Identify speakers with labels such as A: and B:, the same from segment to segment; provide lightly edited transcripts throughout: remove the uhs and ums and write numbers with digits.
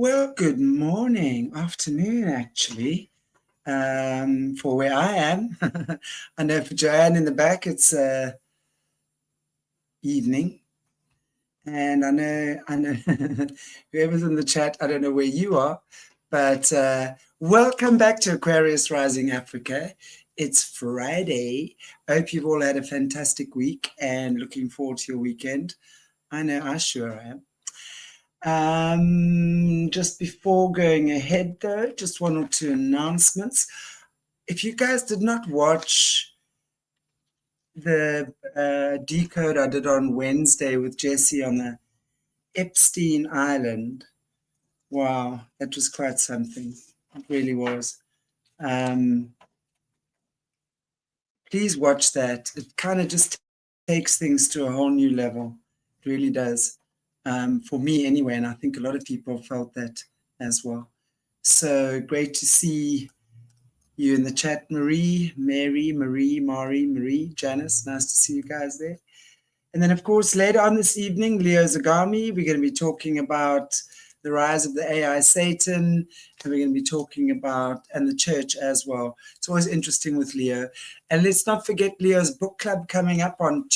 A: Well, good morning, afternoon, actually, for where I am. I know for Joanne in the back, it's evening. And I know whoever's in the chat, I don't know where you are, but welcome back to Aquarius Rising Africa. It's Friday. I hope you've all had a fantastic week and looking forward to your weekend. I know I sure am. Just before going ahead, though, just one or two announcements. If you guys did not watch the decode I did on Wednesday with Jesse on the Epstein Island, wow, that was quite something. It really was. Please watch that. It kind of just takes things to a whole new level. It really does. For me anyway, and I think a lot of people felt that as well. So great to see you in the chat, Marie, Janice. Nice to see you guys there. And then, of course, later on this evening, Leo Zagami, we're going to be talking about the rise of the AI Satan, and we're going to be talking about, and the church as well. It's always interesting with Leo. And let's not forget Leo's book club coming up on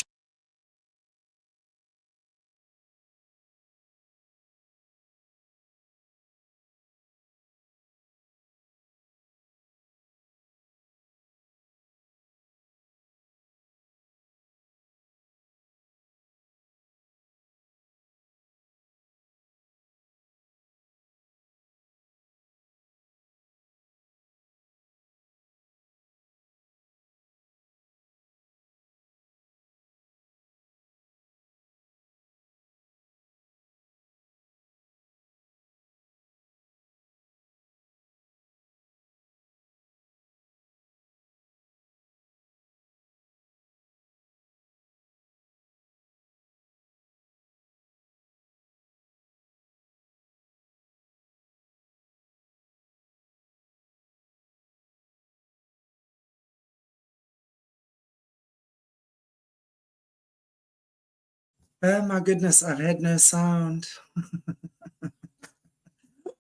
A: Oh my goodness, I've had no sound.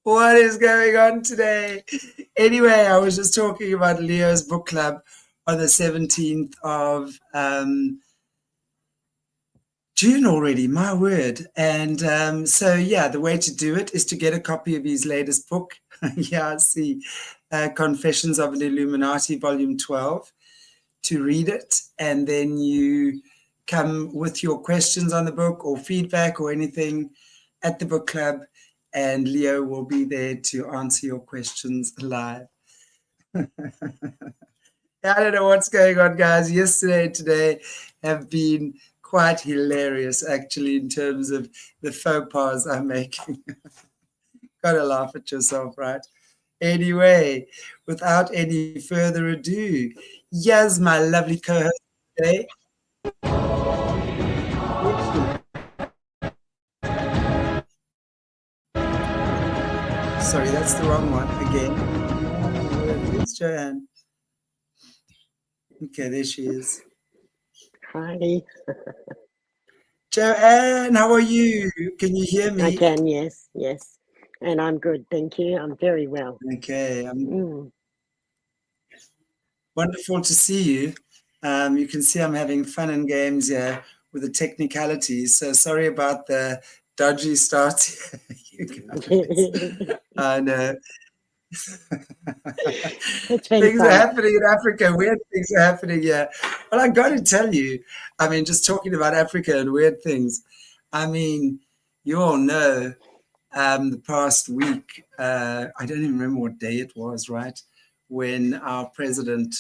A: What is going on today? Anyway, I was just talking about Leo's book club on the 17th of June already, my word. And so, yeah, the way to do it is to get a copy of his latest book. Yeah, I see. Confessions of an Illuminati, Volume 12, to read it. And then you come with your questions on the book or feedback or anything at the book club. And Leo will be there to answer your questions live. I don't know what's going on, guys. Yesterday and today have been quite hilarious, actually, in terms of the faux pas I'm making. Gotta laugh at yourself, right? Anyway, without any further ado, yes, my lovely co-host today. Sorry, that's the wrong one again. Where's Joanne? Okay, there she is.
B: Hi.
A: Joanne, how are you? Can you hear me?
B: I can, yes. And I'm good, thank you. I'm very well.
A: Okay. Wonderful to see you. You can see I'm having fun and games here with the technicalities. So sorry about the dodgy start. I know. Things are happening in Africa. Weird things are happening here. Well, I got to tell you, I mean, just talking about Africa and weird things. I mean, you all know the past week, I don't even remember what day it was, right? When our president,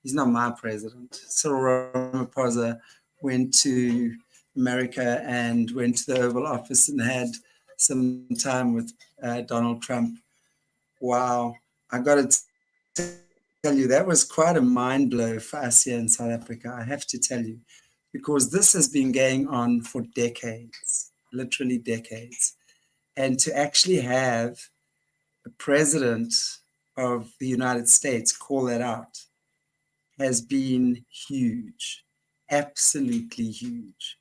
A: he's not my president, Cyril Ramaphosa, went to America and went to the Oval Office and had some time with Donald Trump. Wow. I got to tell you, that was quite a mind blow for us here in South Africa, I have to tell you, because this has been going on for decades, literally decades. And to actually have the president of the United States call that out has been huge, absolutely huge.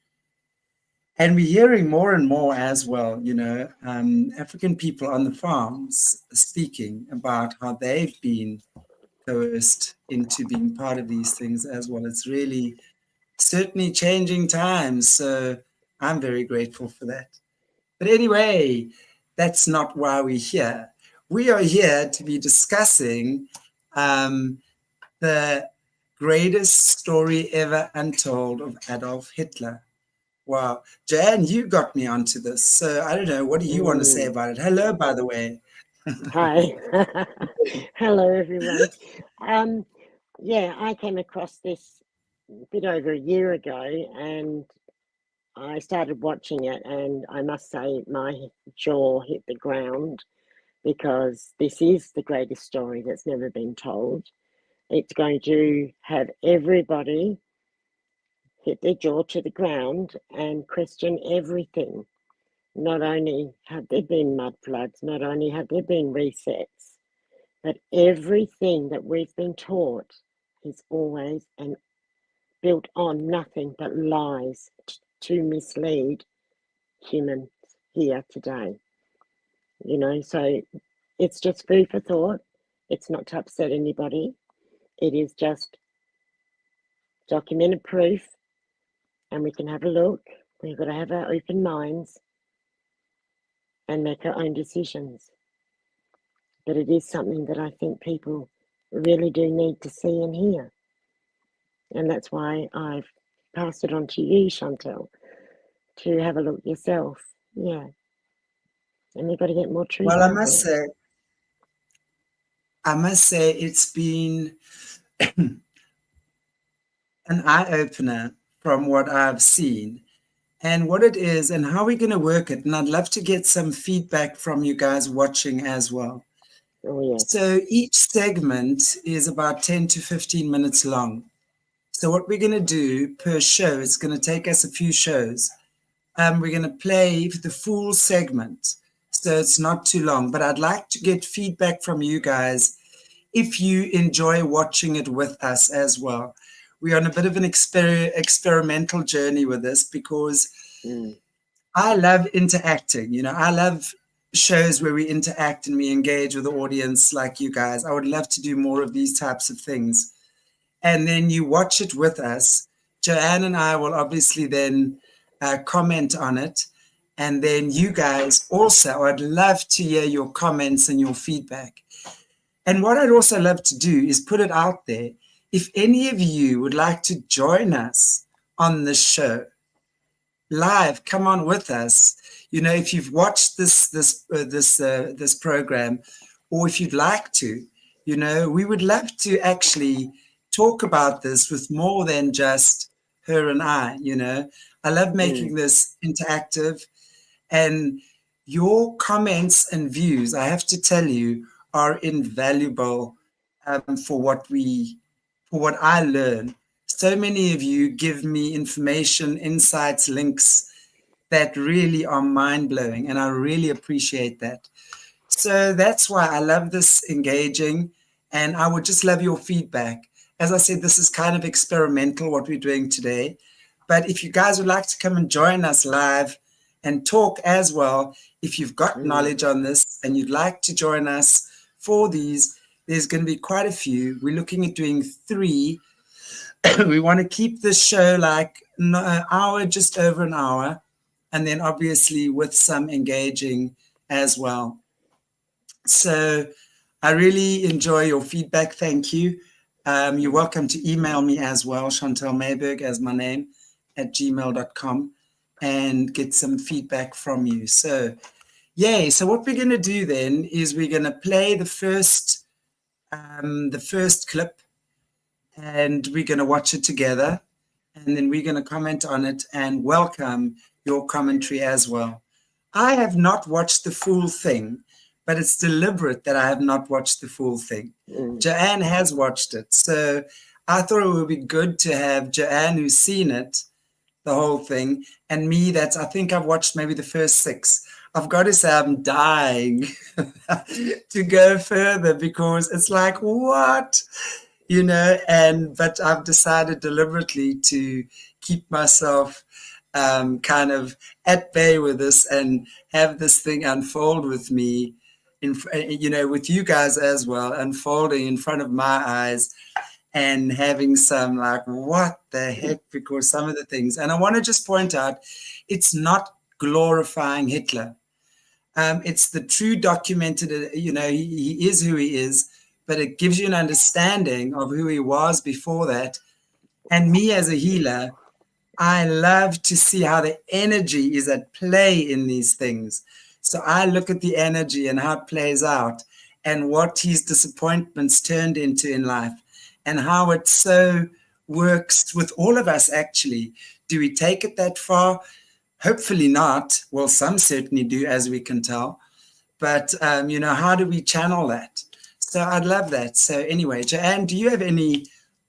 A: And we're hearing more and more as well, African people on the farms speaking about how they've been coerced into being part of these things as well. It's really certainly changing times. So I'm very grateful for that. But anyway, that's not why we're here. We are here to be discussing the greatest story ever untold of Adolf Hitler. Wow. Jan, you got me onto this. So I don't know. What do you want to say about it? Hello, by the way.
B: Hi. Hello, everyone. Yeah, I came across this a bit over a year ago, and I started watching it, and I must say my jaw hit the ground because this is the greatest story that's never been told. It's going to have everybody hit their jaw to the ground and question everything. Not only have there been mud floods, not only have there been resets, but everything that we've been taught is always and built on nothing but lies to mislead humans here today. So it's just food for thought. It's not to upset anybody. It is just documented proof, and we can have a look. We've got to have our open minds and make our own decisions. But it is something that I think people really do need to see and hear. And that's why I've passed it on to you, Chantelle, to have a look yourself. Yeah. And we've got to get more truth
A: Well,
B: out there.
A: I must say it's been an eye-opener from what I've seen and what it is and how we're going to work it. And I'd love to get some feedback from you guys watching as well.
B: Oh, yes.
A: So each segment is about 10 to 15 minutes long. So what we're going to do per show, it's going to take us a few shows. We're going to play the full segment, so it's not too long. But I'd like to get feedback from you guys if you enjoy watching it with us as well. We're on a bit of an experimental journey with this because I love interacting. I love shows where we interact and we engage with the audience like you guys. I would love to do more of these types of things. And then you watch it with us. Joanne and I will obviously then comment on it. And then you guys also, I'd love to hear your comments and your feedback. And what I'd also love to do is put it out there. If any of you would like to join us on this show live, come on with us. If you've watched this program, or if you'd like to, we would love to actually talk about this with more than just her and I. I love making this interactive, and your comments and views, I have to tell you, are invaluable for what I learn. So many of you give me information, insights, links that really are mind-blowing, and I really appreciate that. So that's why I love this engaging, and I would just love your feedback. As I said, this is kind of experimental, what we're doing today. But if you guys would like to come and join us live and talk as well, if you've got knowledge on this and you'd like to join us for these, there's going to be quite a few. We're looking at doing 3. We want to keep this show like an hour, just over an hour, and then obviously with some engaging as well. So I really enjoy your feedback. Thank you. You're welcome to email me as well, Chantelle Meyburgh as my name, at gmail.com, and get some feedback from you. So, yay. So what we're going to do then is we're going to play the first clip, and we're going to watch it together, and then we're going to comment on it and welcome your commentary as well. I have not watched the full thing, but it's deliberate that I have not watched the full thing. Joanne has watched it. So I thought it would be good to have Joanne, who's seen it, the whole thing, and me, I think I've watched maybe the first 6. I've got to say I'm dying to go further because it's like, what? But I've decided deliberately to keep myself kind of at bay with this and have this thing unfold with me, with you guys as well, unfolding in front of my eyes, and having some like, what the heck? Because some of the things, and I want to just point out, it's not glorifying Hitler. It's the true documented, he is who he is, but it gives you an understanding of who he was before that. And me as a healer, I love to see how the energy is at play in these things. So I look at the energy and how it plays out and what his disappointments turned into in life and how it so works with all of us, actually. Do we take it that far? Hopefully not. Well, some certainly do, as we can tell. But, how do we channel that? So I'd love that. So anyway, JOANNE, do you have any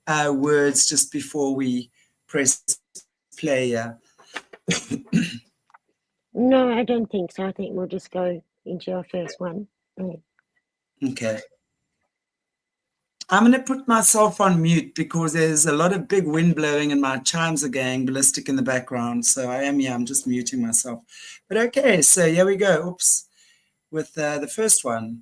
A: words just before we press play?
B: No, I don't think so. I think we'll just go into our first one.
A: Okay. I'm going to put myself on mute because there's a lot of big wind blowing and my chimes are going ballistic in the background. So I'm just muting myself. But okay, so here we go. Oops. With the first one.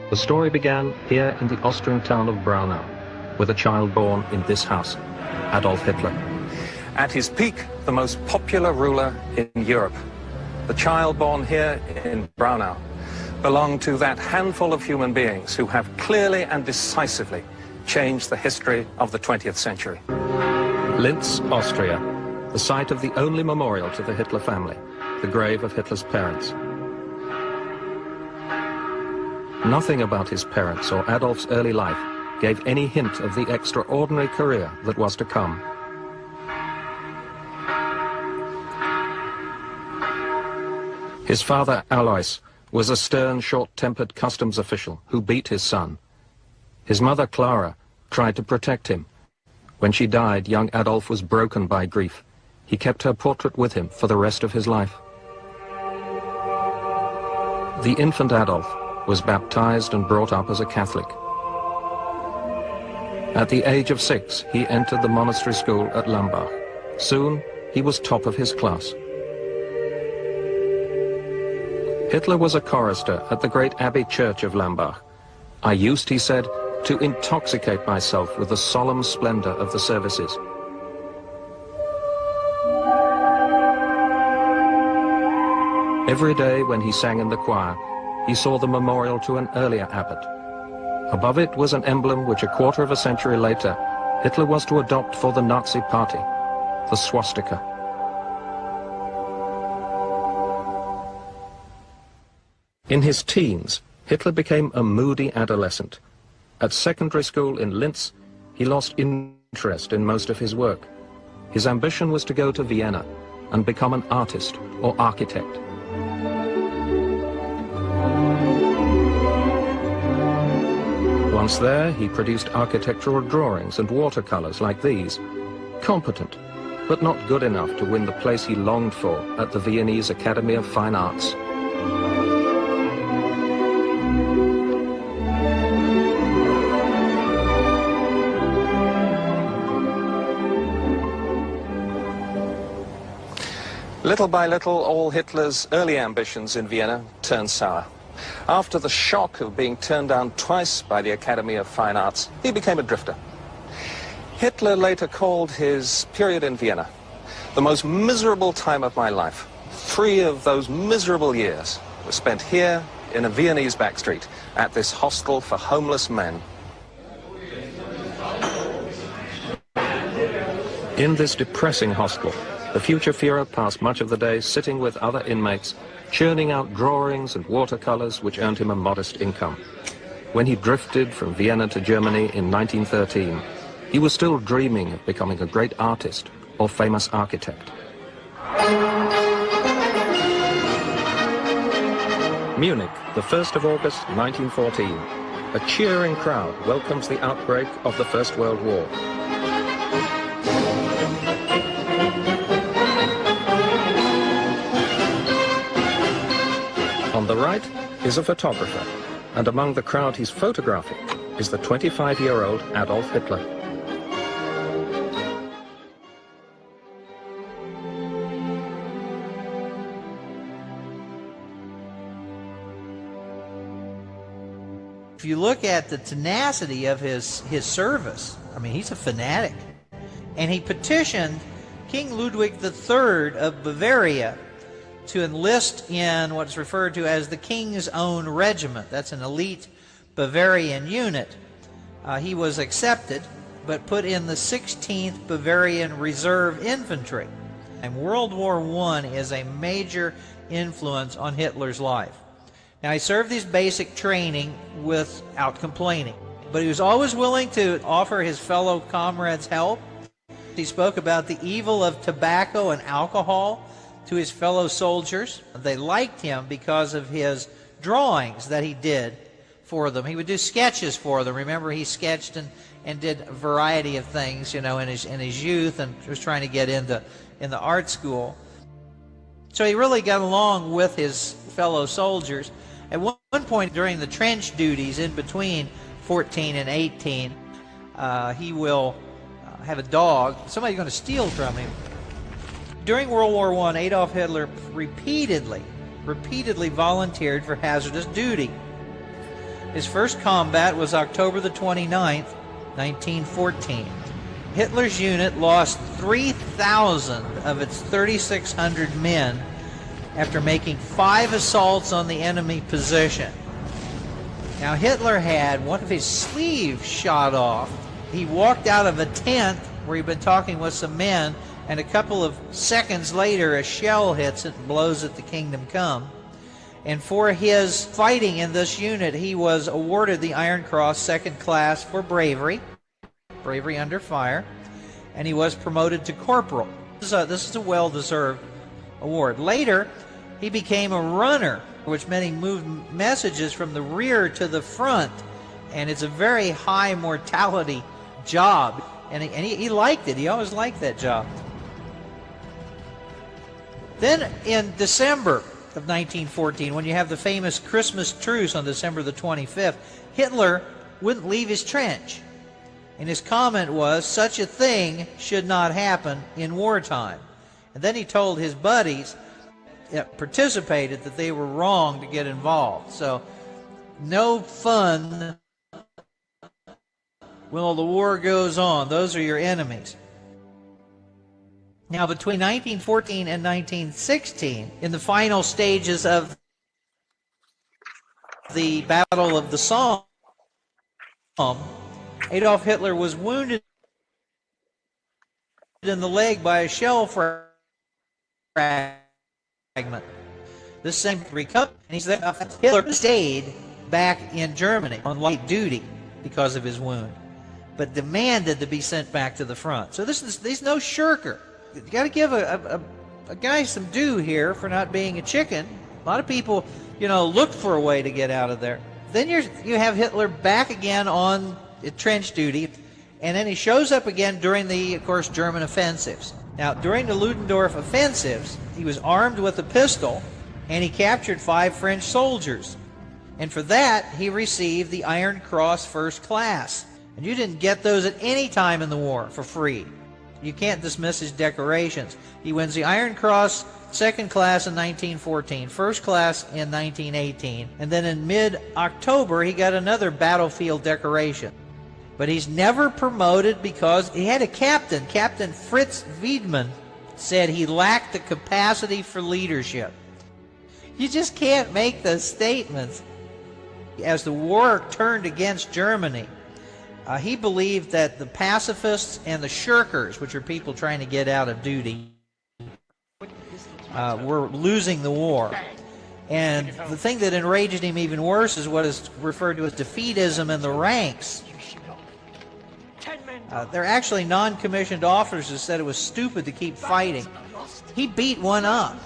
C: The story began here in the Austrian town of Braunau, with a child born in this house, Adolf Hitler.
D: At his peak, the most popular ruler in Europe. The child born here in Braunau belonged to that handful of human beings who have clearly and decisively changed the history of the 20th century.
C: Linz, Austria, the site of the only memorial to the Hitler family, the grave of Hitler's parents. Nothing about his parents or Adolf's early life gave any hint of the extraordinary career that was to come. His father, Alois, was a stern, short-tempered customs official who beat his son. His mother, Clara, tried to protect him. When she died, young Adolf was broken by grief. He kept her portrait with him for the rest of his life. The infant Adolf was baptized and brought up as a Catholic. At the age of 6, he entered the monastery school at Lambach. Soon, he was top of his class. Hitler was a chorister at the great abbey church of Lambach. I used, he said, to intoxicate myself with the solemn splendor of the services. Every day when he sang in the choir, he saw the memorial to an earlier abbot. Above it was an emblem which a quarter of a century later, Hitler was to adopt for the Nazi party, the swastika. In his teens, Hitler became a moody adolescent. At secondary school in Linz, he lost interest in most of his work. His ambition was to go to Vienna, and become an artist or architect. Once there, he produced architectural drawings and watercolors like these. Competent, but not good enough to win the place he longed for at the Viennese Academy of Fine Arts.
D: Little by little, all Hitler's early ambitions in Vienna turned sour. After the shock of being turned down twice by the Academy of Fine Arts, he became a drifter. Hitler later called his period in Vienna the most miserable time of my life. 3 of those miserable years were spent here in a Viennese backstreet at this hostel for homeless men.
C: In this depressing hostel, the future Führer passed much of the day sitting with other inmates, churning out drawings and watercolors which earned him a modest income. When he drifted from Vienna to Germany in 1913, he was still dreaming of becoming a great artist or famous architect. Munich, the 1st of August 1914. A cheering crowd welcomes the outbreak of the First World War. On the right is a photographer, and among the crowd he's photographing is the 25-year-old Adolf Hitler.
E: If you look at the tenacity of his service, I mean, he's a fanatic. And he petitioned King Ludwig III of Bavaria to enlist in what's referred to as the King's Own Regiment. That's an elite Bavarian unit. He was accepted, but put in the 16th Bavarian Reserve Infantry. And World War I is a major influence on Hitler's life. Now, he served his basic training without complaining, but he was always willing to offer his fellow comrades help. He spoke about the evil of tobacco and alcohol to his fellow soldiers. They liked him because of his drawings that he did for them. He would do sketches for them. Remember, he sketched and did a variety of things, you know, in his youth, and was trying to get into art school. So he really got along with his fellow soldiers. At one point during the trench duties in between 14 and 18, he will have a dog. Somebody's going to steal from him. During World War I, Adolf Hitler repeatedly volunteered for hazardous duty. His first combat was October the 29th, 1914. Hitler's unit lost 3,000 of its 3,600 men after making 5 assaults on the enemy position. Now, Hitler had one of his sleeves shot off. He walked out of a tent where he'd been talking with some men, and a couple of seconds later a shell hits it and blows it to Kingdom Come. And for his fighting in this unit, he was awarded the Iron Cross Second Class for bravery under fire, and he was promoted to corporal. This is a well-deserved award. Later, he became a runner, which meant he moved messages from the rear to the front, and it's a very high mortality job, and he liked it. He always liked that job. Then in December of 1914, when you have the famous Christmas truce on December the 25th, Hitler wouldn't leave his trench. And his comment was, such a thing should not happen in wartime. And then he told his buddies that participated that they were wrong to get involved. So, no fun while the war goes on. Those are your enemies. Now, between 1914 and 1916, in the final stages of the Battle of the Somme, Adolf Hitler was wounded in the leg by a shell fragment. This same recovered, and he said Hitler stayed back in Germany on light duty because of his wound, but demanded to be sent back to the front. So he's no shirker. You got to give a a guy some due here for not being a chicken. A lot of people, you know, looked for a way to get out of there. Then you have Hitler back again on trench duty, and then he shows up again during the, of course, German offensives. Now, during the Ludendorff offensives, he was armed with a pistol, and he captured 5 French soldiers. And for that, he received the Iron Cross First Class. And you didn't get those at any time in the war for free. You can't dismiss his decorations. He wins the Iron Cross Second Class in 1914, First Class in 1918, and then in mid-October he got another battlefield decoration. But he's never promoted because he had a captain. Captain Fritz Wiedmann said he lacked the capacity for leadership. You just can't make those statements. As the war turned against Germany, he believed that the pacifists and the shirkers, which are people trying to get out of duty, were losing the war. And the thing that enraged him even worse is what is referred to as defeatism in the ranks. There are actually non-commissioned officers who said it was stupid to keep fighting. He beat one up.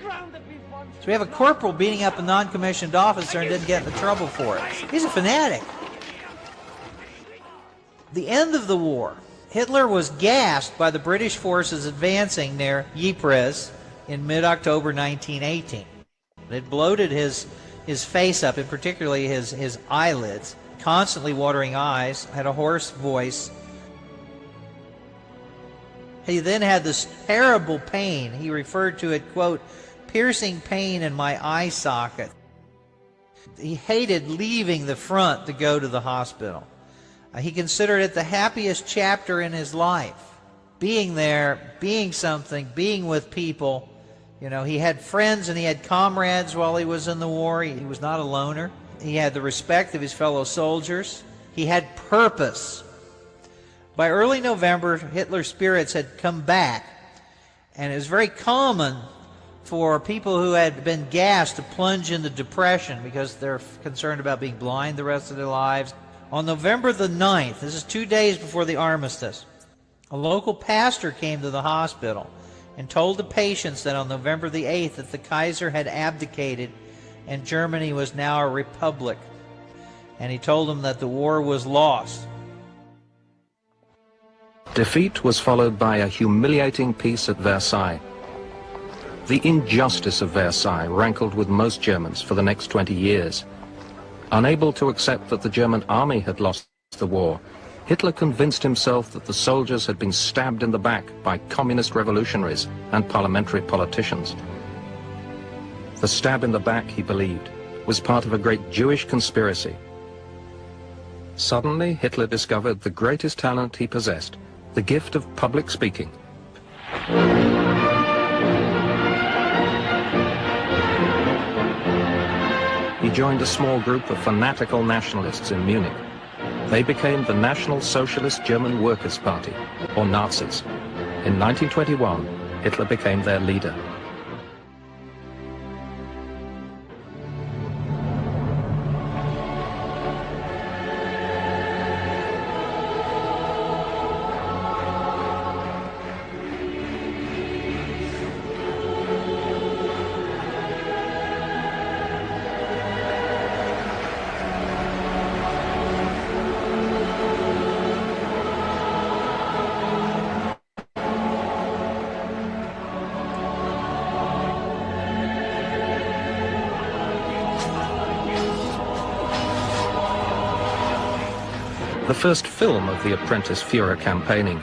E: So we have a corporal beating up a non-commissioned officer and didn't get into trouble for it. He's a fanatic. The end of the war. Hitler was gassed by the British forces advancing near Ypres in mid-October 1918. It bloated his face up, and particularly his eyelids, constantly watering eyes, had a hoarse voice. He then had this terrible pain. He referred to it, quote, piercing pain in my eye socket. He hated leaving the front to go to the hospital. He considered it the happiest chapter in his life. Being there, being something, being with people. You know, he had friends and he had comrades while he was in the war. He was not a loner. He had the respect of his fellow soldiers. He had purpose. By early November, Hitler's spirits had come back, and it was very common for people who had been gassed to plunge into depression because they're concerned about being blind the rest of their lives. On November the 9th, this is 2 days before the armistice, a local pastor came to the hospital and told the patients that on November the 8th that the Kaiser had abdicated and Germany was now a republic. And he told them that the war was lost.
C: Defeat was followed by a humiliating peace at Versailles. The injustice of Versailles rankled with most Germans for the next 20 years. Unable to accept that the German army had lost the war, Hitler convinced himself that the soldiers had been stabbed in the back by communist revolutionaries and parliamentary politicians. The stab in the back, he believed, was part of a great Jewish conspiracy. Suddenly, Hitler discovered the greatest talent he possessed, the gift of public speaking. He joined a small group of fanatical nationalists in Munich. They became the National Socialist German Workers' Party, or Nazis. In 1921, Hitler became their leader. The first film of the apprentice Führer campaigning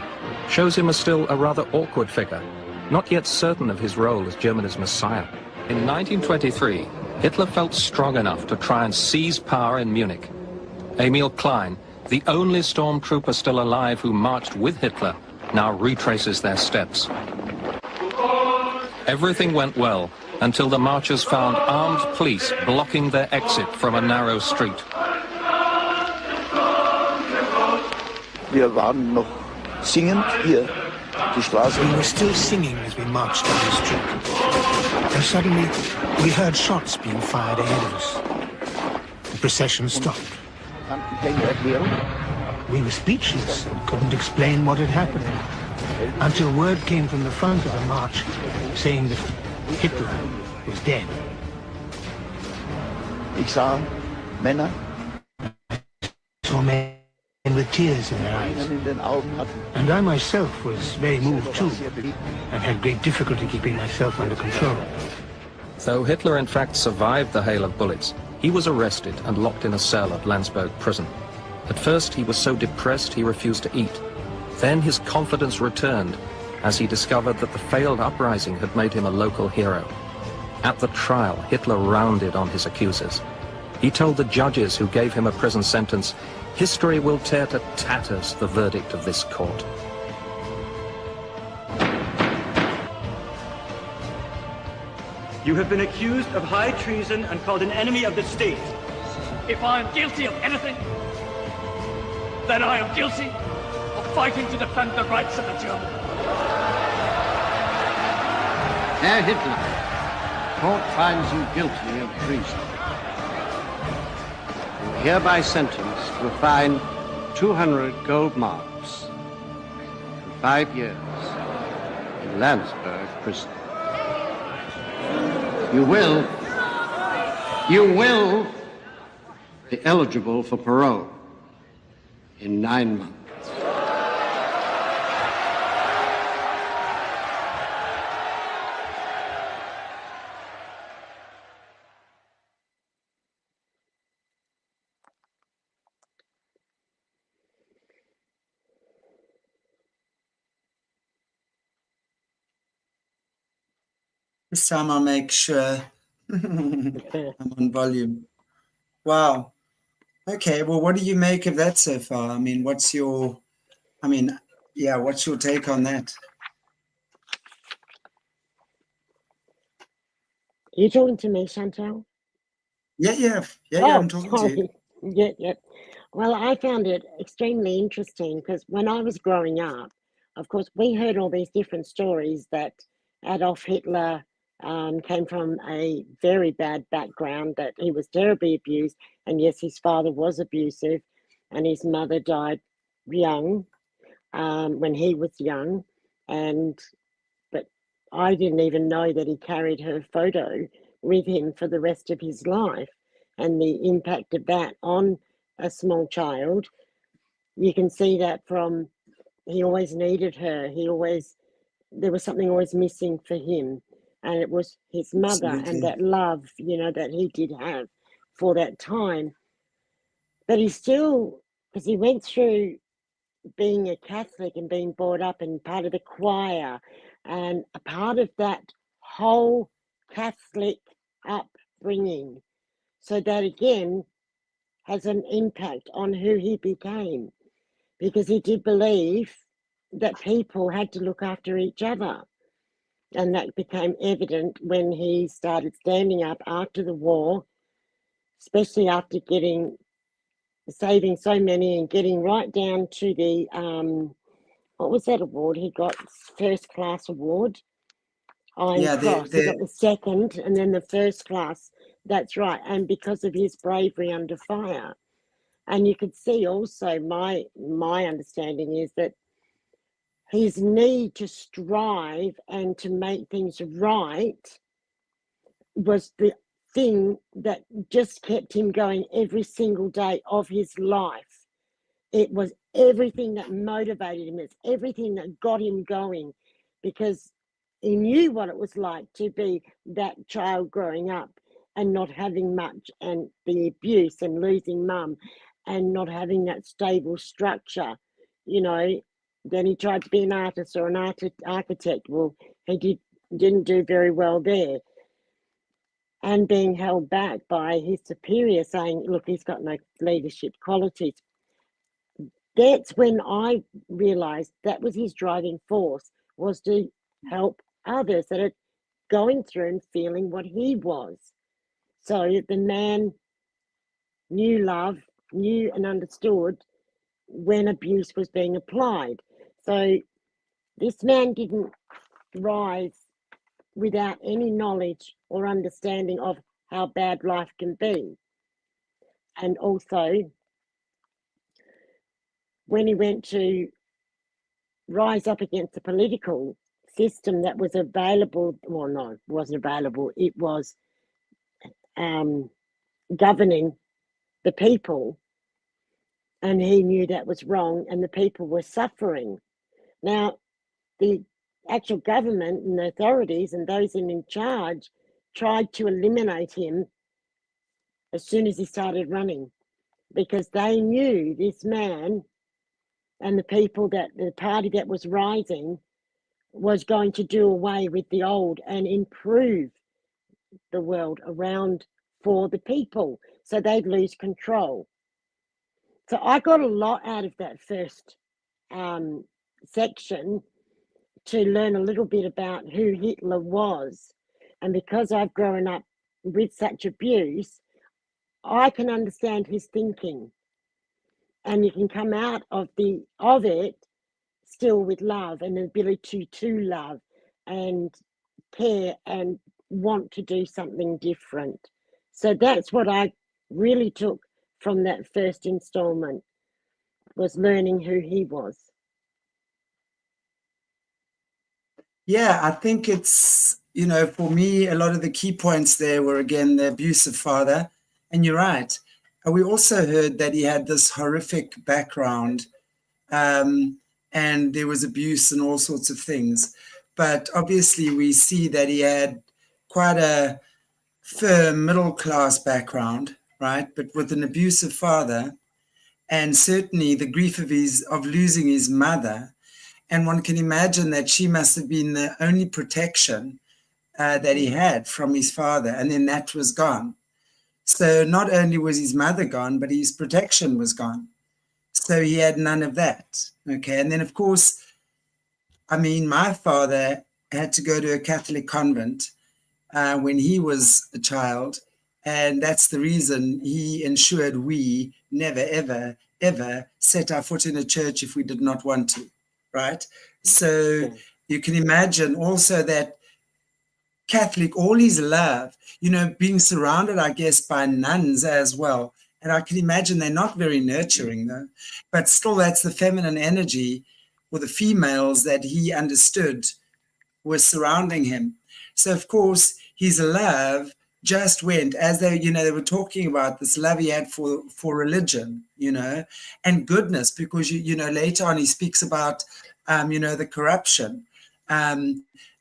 C: shows him as still a rather awkward figure, not yet certain of his role as Germany's messiah. In 1923, Hitler felt strong enough to try and seize power in Munich. Emil Klein, the only stormtrooper still alive who marched with Hitler, now retraces their steps. Everything went well until the marchers found armed police blocking their exit from a narrow street.
F: Wir waren noch singend hier, die Straße.
G: We were still singing as we marched down the street. And suddenly, we heard shots being fired ahead of us. The procession stopped. We were speechless and couldn't explain what had happened. until word came from the front of the march saying that Hitler was dead.
F: Ich sah Männer,
G: Saw men with tears in their eyes.
F: in den Augen hatten.
G: And I myself was very moved too, and had great difficulty keeping myself under control.
C: Though Hitler in fact survived the hail of bullets, he was arrested and locked in a cell at Landsberg prison. At first he was so depressed he refused to eat. Then his confidence returned as he discovered that the failed uprising had made him a local hero. At the trial, Hitler rounded on his accusers. He told the judges who gave him a prison sentence, "History will tear to tatters the verdict of this court."
H: You have been accused of high treason and called an enemy of the state.
I: If I am guilty of anything, then I am guilty of fighting to defend the rights of the German.
J: Herr Hitler, court finds you guilty of treason. You are hereby sentenced to a fine 200 gold marks and 5 years in Landsberg prison. You will be eligible for parole in 9 months.
A: This time I'll make sure I'm on volume. Wow. Okay, well, what do you make of that so far? I mean, what's your take on that?
B: Are you talking to me, Chantelle?
A: Yeah, I'm talking to you.
B: Yeah. Well, I found it extremely interesting because when I was growing up, of course, we heard all these different stories that Adolf Hitler came from a very bad background, that he was terribly abused, and yes, his father was abusive, and his mother died young, when he was young, but I didn't even know that he carried her photo with him for the rest of his life, and the impact of that on a small child. You can see that from, he always needed her, there was something always missing for him. And it was his mother. Absolutely. And that love, that he did have for that time. But he still, because he went through being a Catholic and being brought up and part of the choir, and a part of that whole Catholic upbringing. So that again has an impact on who he became, because he did believe that people had to look after each other. And that became evident when he started standing up after the war, especially after saving so many and getting right down to the, what was that award? He got first class award, Iron Cross. He got the second and then the first class. That's right. And because of his bravery under fire. And you could see also, my understanding is that his need to strive and to make things right was the thing that just kept him going every single day of his life. It was everything that motivated him. It's everything that got him going, because he knew what it was like to be that child growing up and not having much, and the abuse and losing mum and not having that stable structure, Then he tried to be an artist or an architect. Well, he didn't do very well there. And being held back by his superior saying, look, he's got no leadership qualities. That's when I realised that was his driving force, was to help others that are going through and feeling what he was. So the man knew love, knew and understood when abuse was being applied. So this man didn't rise without any knowledge or understanding of how bad life can be. And also, when he went to rise up against the political system that was available. Well, no, it wasn't available. It was governing the people, and he knew that was wrong, and the people were suffering. Now, the actual government and the authorities and those in charge tried to eliminate him as soon as he started running, because they knew this man and the people, that the party that was rising was going to do away with the old and improve the world around for the people, so they'd lose control. So I got a lot out of that first section, to learn a little bit about who Hitler was. And because I've grown up with such abuse, I can understand his thinking, and you can come out of it still with love and the ability to love and care and want to do something different. So that's what I really took from that first installment, was learning who he was.
A: Yeah, I think it's, you know, for me, a lot of the key points there were, again, the abusive father. And you're right. We also heard that he had this horrific background, and there was abuse and all sorts of things. But obviously we see that he had quite a firm middle-class background, right? But with an abusive father, and certainly the grief of losing his mother. And one can imagine that she must have been the only protection that he had from his father, and then that was gone. So not only was his mother gone, but his protection was gone. So he had none of that. Okay. And then, of course, I mean, my father had to go to a Catholic convent when he was a child. And that's the reason he ensured we never, ever, ever set our foot in a church if we did not want to. Right. So you can imagine also that Catholic, all his love, you know, being surrounded, I guess, by nuns as well. And I can imagine they're not very nurturing, though. But still, that's the feminine energy, or the females that he understood were surrounding him. So, of course, his love just went, as they, you know, they were talking about this love he had for religion, you know, and goodness, because, you know, later on he speaks about, you know, the corruption,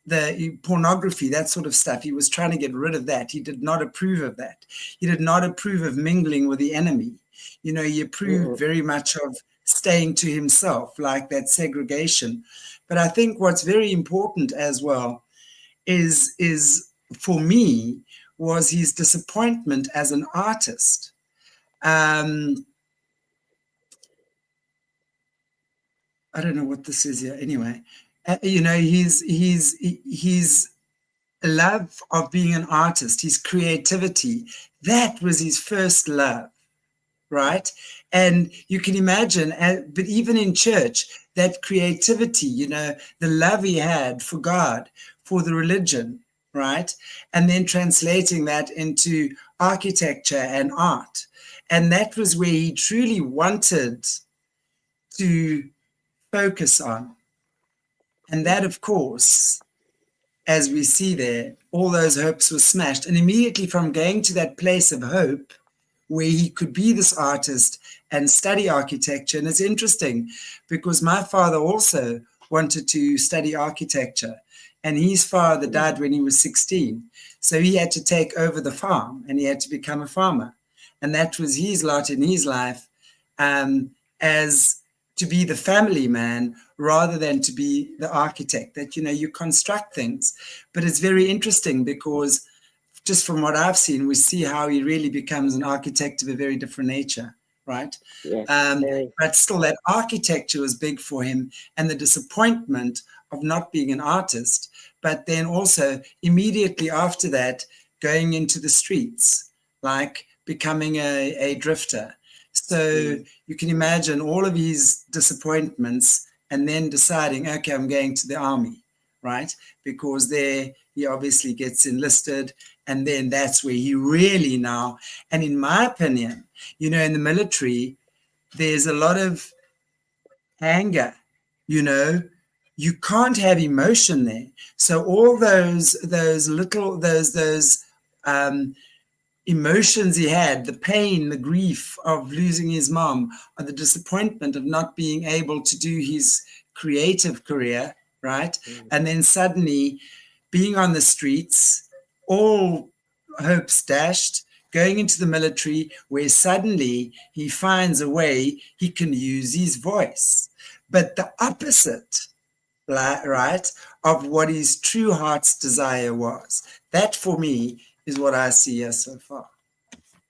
A: the pornography, that sort of stuff. He was trying to get rid of that. He did not approve of that. He did not approve of mingling with the enemy. You know, he approved very much of staying to himself, like that segregation. But I think what's very important as well is for me, was his disappointment as an artist. I don't know what this is here. Anyway, you know, his love of being an artist, his creativity, that was his first love, right? And you can imagine, but even in church, that creativity, you know, the love he had for God, for the religion, right? And then translating that into architecture and art. And that was where he truly wanted to focus on. And that, of course, as we see there, all those hopes were smashed. And immediately from going to that place of hope where he could be this artist and study architecture. And it's interesting because my father also wanted to study architecture, and his father died when he was 16. So he had to take over the farm and he had to become a farmer. And that was his lot in his life, as to be the family man rather than to be the architect, that, you know, you construct things. But it's very interesting because just from what I've seen, we see how he really becomes an architect of a very different nature, right?
B: Yeah,
A: but still that architecture was big for him, and the disappointment of not being an artist, but then also immediately after that, going into the streets, like becoming a drifter. So you can imagine all of his disappointments and then deciding, okay, I'm going to the army, right? Because there he obviously gets enlisted, and then that's where he really now, and in my opinion, you know, in the military, there's a lot of anger, you know, you can't have emotion there. So all those emotions he had, the pain, the grief of losing his mom, or the disappointment of not being able to do his creative career, right? And then suddenly being on the streets, all hopes dashed, going into the military, where suddenly he finds a way he can use his voice. But the opposite, right, of what his true heart's desire was. That for me is what I see here so far.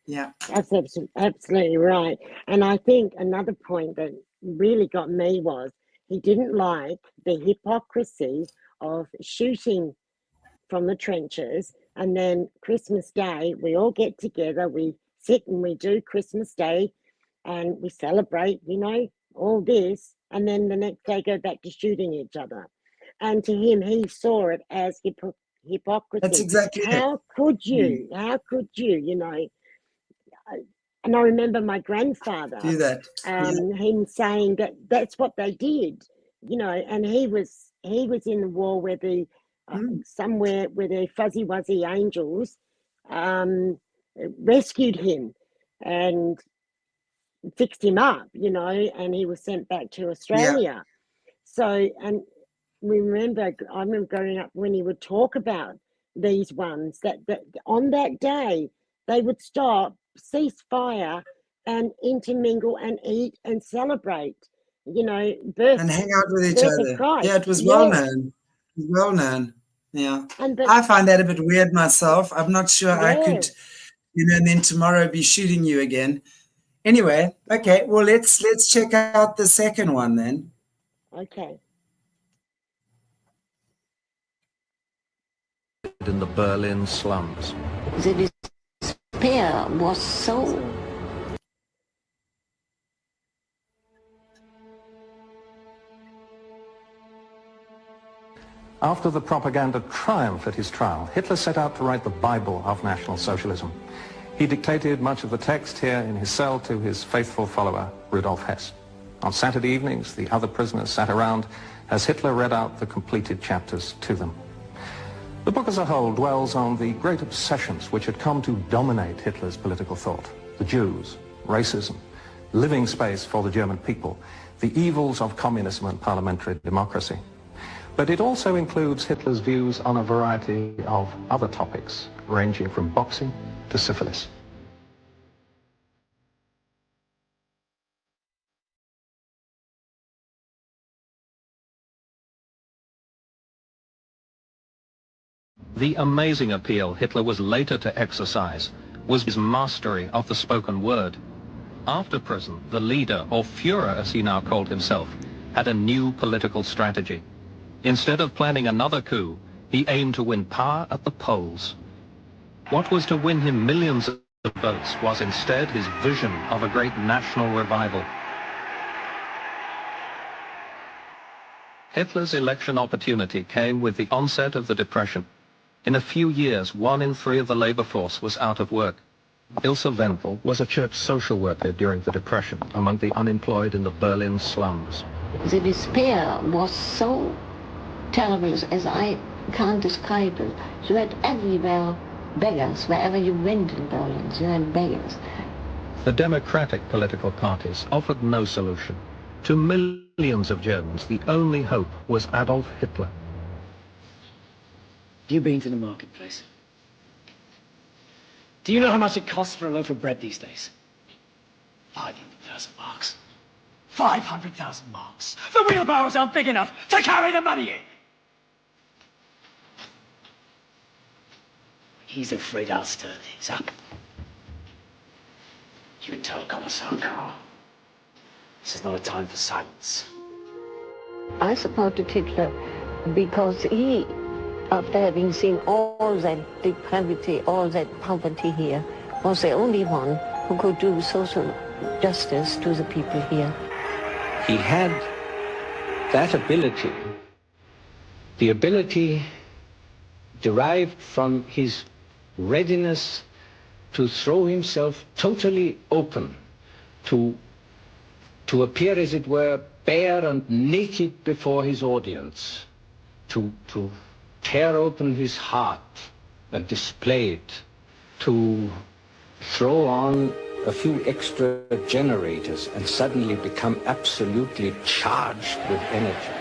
A: Yeah.
B: That's absolutely right. And I think another point that really got me was he didn't like the hypocrisy of shooting from the trenches, and then Christmas Day, we all get together, we sit and we do Christmas Day and we celebrate, you know, all this, and then the next day go back to shooting each other. And to him, he saw it as hypocrisy.
A: That's exactly
B: How could you? How could you, you know? And I remember my grandfather
A: do that.
B: Him saying that that's what they did, you know, and he was in the war where the somewhere where the fuzzy wuzzy angels rescued him and fixed him up, you know, and he was sent back to Australia. So, and I remember growing up when he would talk about these ones that on that day they would stop, cease fire, and intermingle and eat and celebrate, you know, birth
A: and hang out with each
B: birth
A: other.
B: of Christ.
A: Yeah, it was well known. It was well known. Yeah.
B: But,
A: I find that a bit weird myself. I'm not sure I could, you know, and then tomorrow be shooting you again. Anyway, okay, well let's check out the second one then.
B: Okay.
C: In the Berlin slums.
K: The despair was so...
D: After the propaganda triumph at his trial, Hitler set out to write the Bible of National Socialism. He dictated much of the text here in his cell to his faithful follower, Rudolf Hess. On Saturday evenings, the other prisoners sat around as Hitler read out the completed chapters to them. The book as a whole dwells on the great obsessions which had come to dominate Hitler's political thought: the Jews, racism, living space for the German people, the evils of communism and parliamentary democracy. But it also includes Hitler's views on a variety of other topics, ranging from boxing to syphilis.
C: The amazing appeal Hitler was later to exercise was his mastery of the spoken word. After prison, the leader, or Führer as he now called himself, had a new political strategy. Instead of planning another coup, he aimed to win power at the polls. What was to win him millions of votes was instead his vision of a great national revival. Hitler's election opportunity came with the onset of the Depression. In a few years, 1 in 3 of the labor force was out of work. Ilse Wendel was a church social worker during the Depression among the unemployed in the Berlin slums.
K: The despair was so terrible as I can't describe it. You had everywhere beggars. Wherever you went in Berlin, you had beggars.
C: The democratic political parties offered no solution. To millions of Germans, the only hope was Adolf Hitler.
L: Have you been to the marketplace? Do you know how much it costs for a loaf of bread these days? 500,000 marks. 500,000 marks. The wheelbarrows aren't big enough to carry the money in. He's afraid I'll stir things up. You tell Commissar Karl. This is not a time for silence.
K: I supported Hitler because he, after having seen all that depravity, all that poverty here, was the only one who could do social justice to the people here.
J: He had that ability, the ability derived from his readiness to throw himself totally open, to appear, as it were,
M: bare and naked before his audience, to tear open his heart and display it, to throw on a few extra generators and suddenly become absolutely charged with energy.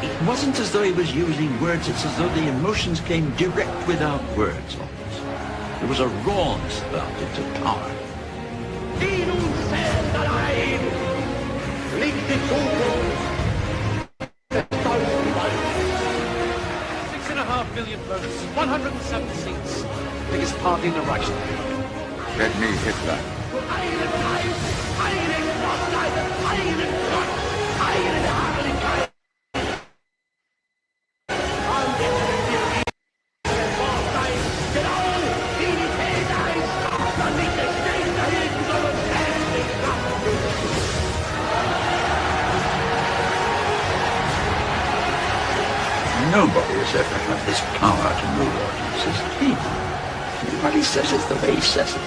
N: It wasn't as though he was using words, it's as though the emotions came direct without words almost. There was a rawness about it, to power.
O: Die nun selbst allein liegt die Zukunft des deutschen Volkes.
I: 6.5 million votes, 107 seats. Biggest party in the Reichstag.
P: Let me Hitler.
O: Eigenen Reich, eigene Geschlossenheit, eigenen Trotz, eigene Beharrlichkeit.
N: Nobody has ever had this power to move audiences. Everybody says it the way he says it.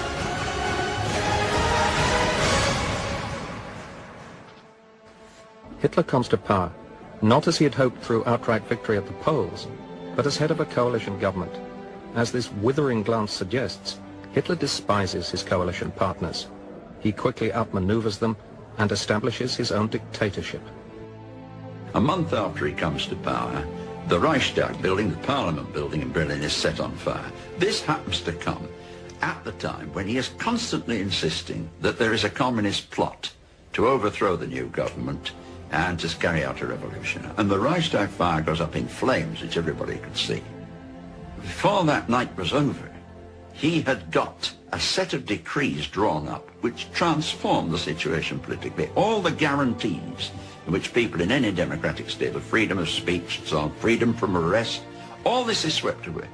C: Hitler comes to power, not as he had hoped through outright victory at the polls, but as head of a coalition government. As this withering glance suggests, Hitler despises his coalition partners. He quickly outmaneuvers them and establishes his own dictatorship.
N: A month after he comes to power, the Reichstag building, the Parliament building in Berlin, is set on fire. This happens to come at the time when he is constantly insisting that there is a communist plot to overthrow the new government and to carry out a revolution. And the Reichstag fire goes up in flames, which everybody could see. Before that night was over, he had got a set of decrees drawn up which transformed the situation politically. All the guarantees in which people in any democratic state have freedom of speech and so on, freedom from arrest, all this is swept away.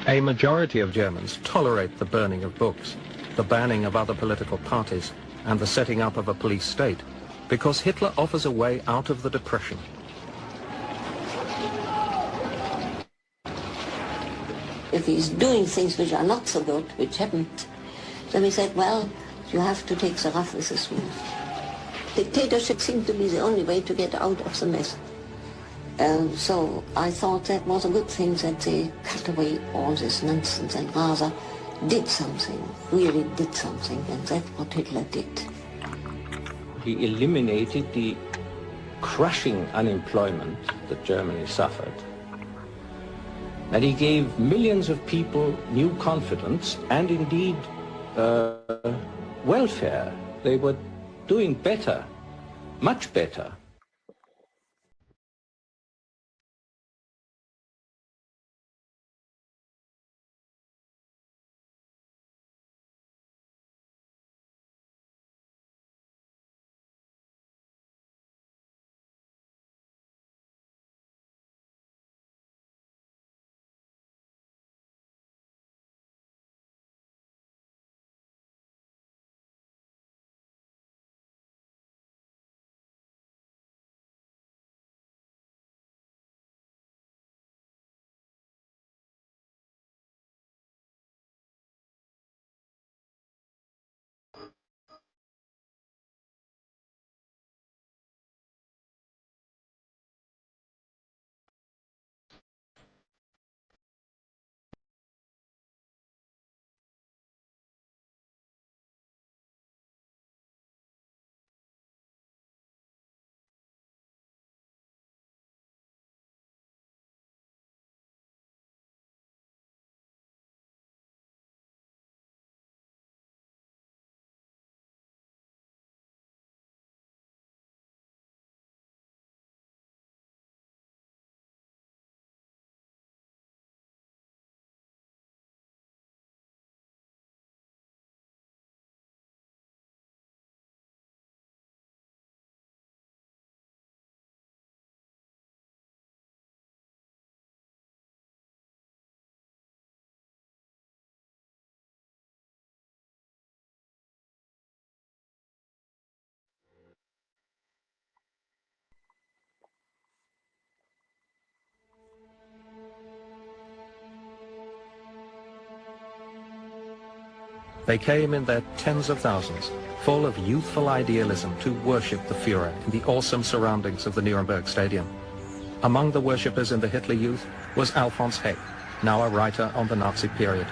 C: A majority of Germans tolerate the burning of books, the banning of other political parties, and the setting up of a police state, because Hitler offers a way out of the depression.
K: If he's doing things which are not so good, which happened, then we said, well, you have to take the rough with the smooth. Dictatorship seemed to be the only way to get out of the mess. So I thought that was a good thing that they cut away all this nonsense and rather did something, really did something, and that's what Hitler did.
M: He eliminated the crushing unemployment that Germany suffered. And he gave millions of people new confidence and indeed welfare. They were doing better, much better.
C: They came in their tens of thousands, full of youthful idealism, to worship the Führer in the awesome surroundings of the Nuremberg Stadium. Among the worshippers in the Hitler Youth was Alfons Heck, now a writer on the Nazi period.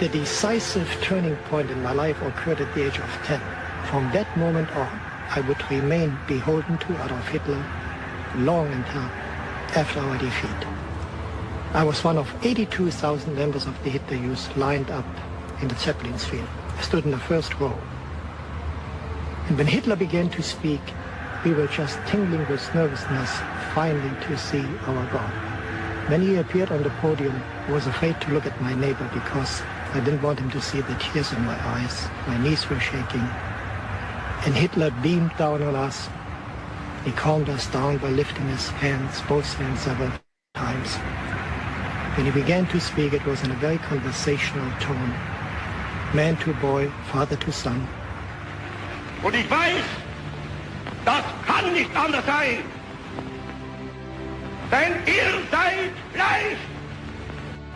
G: The decisive turning point in my life occurred at the age of 10. From that moment on, I would remain beholden to Adolf Hitler long until after our defeat. I was one of 82,000 members of the Hitler Youth lined up in the Zeppelin's field. I stood in the first row. And when Hitler began to speak, we were just tingling with nervousness finally to see our God. When he appeared on the podium, I was afraid to look at my neighbor because I didn't want him to see the tears in my eyes. My knees were shaking. And Hitler beamed down on us. He calmed us down by lifting his hands, both hands, several times. When he began to speak, it was in a very conversational tone. Man to boy, father to son.
O: Und ich weiß, das kann nicht anders sein. Denn ihr seid Fleisch.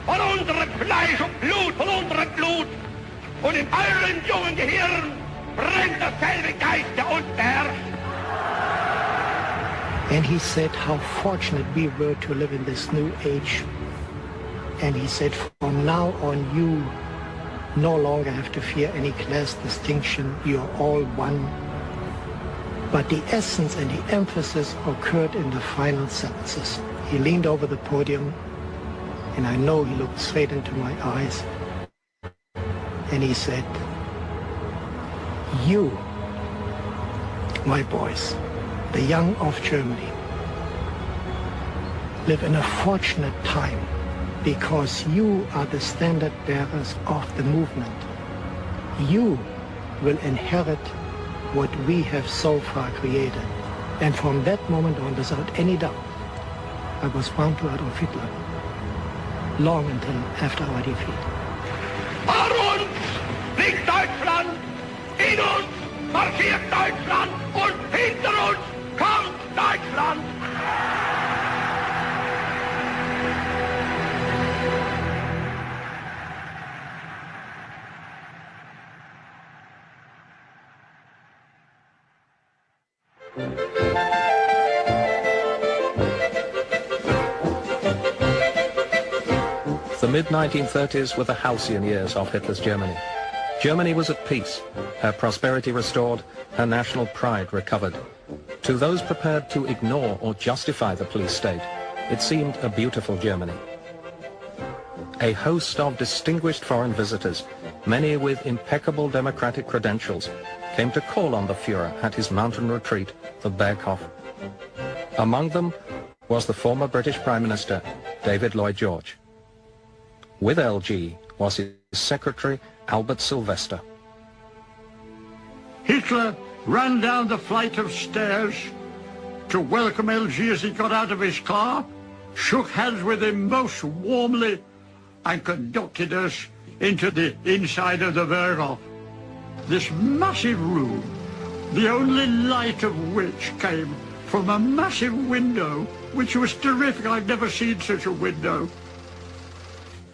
O: Von unserem Fleisch und Blut, von unserem Blut. Und in euren jungen Gehirn brennt dasselbe Geist, der uns beherrscht.
G: And he said how fortunate we were to live in this new age. And he said, from now on you no longer have to fear any class distinction. You are all one. But the essence and the emphasis occurred in the final sentences. He leaned over the podium, and I know he looked straight into my eyes. And he said, you, my boys, the young of Germany, live in a fortunate time because you are the standard bearers of the movement. You will inherit what we have so far created. And from that moment on, without any doubt, I was bound to Adolf Hitler, long until after our defeat.
O: Vor uns liegt Deutschland, in uns marschiert Deutschland und hinter uns kommt Deutschland.
C: The mid-1930s were the halcyon years of Hitler's Germany. Germany was at peace, her prosperity restored, her national pride recovered. To those prepared to ignore or justify the police state, it seemed a beautiful Germany. A host of distinguished foreign visitors, many with impeccable democratic credentials, came to call on the Führer at his mountain retreat, the Berghof. Among them was the former British Prime Minister, David Lloyd George. With LG was his secretary, Albert Sylvester.
Q: Hitler ran down the flight of stairs to welcome LG as he got out of his car, shook hands with him most warmly, and conducted us into the inside of the Berghof. This massive room, the only light of which came from a massive window, which was terrific. I'd never seen such a window.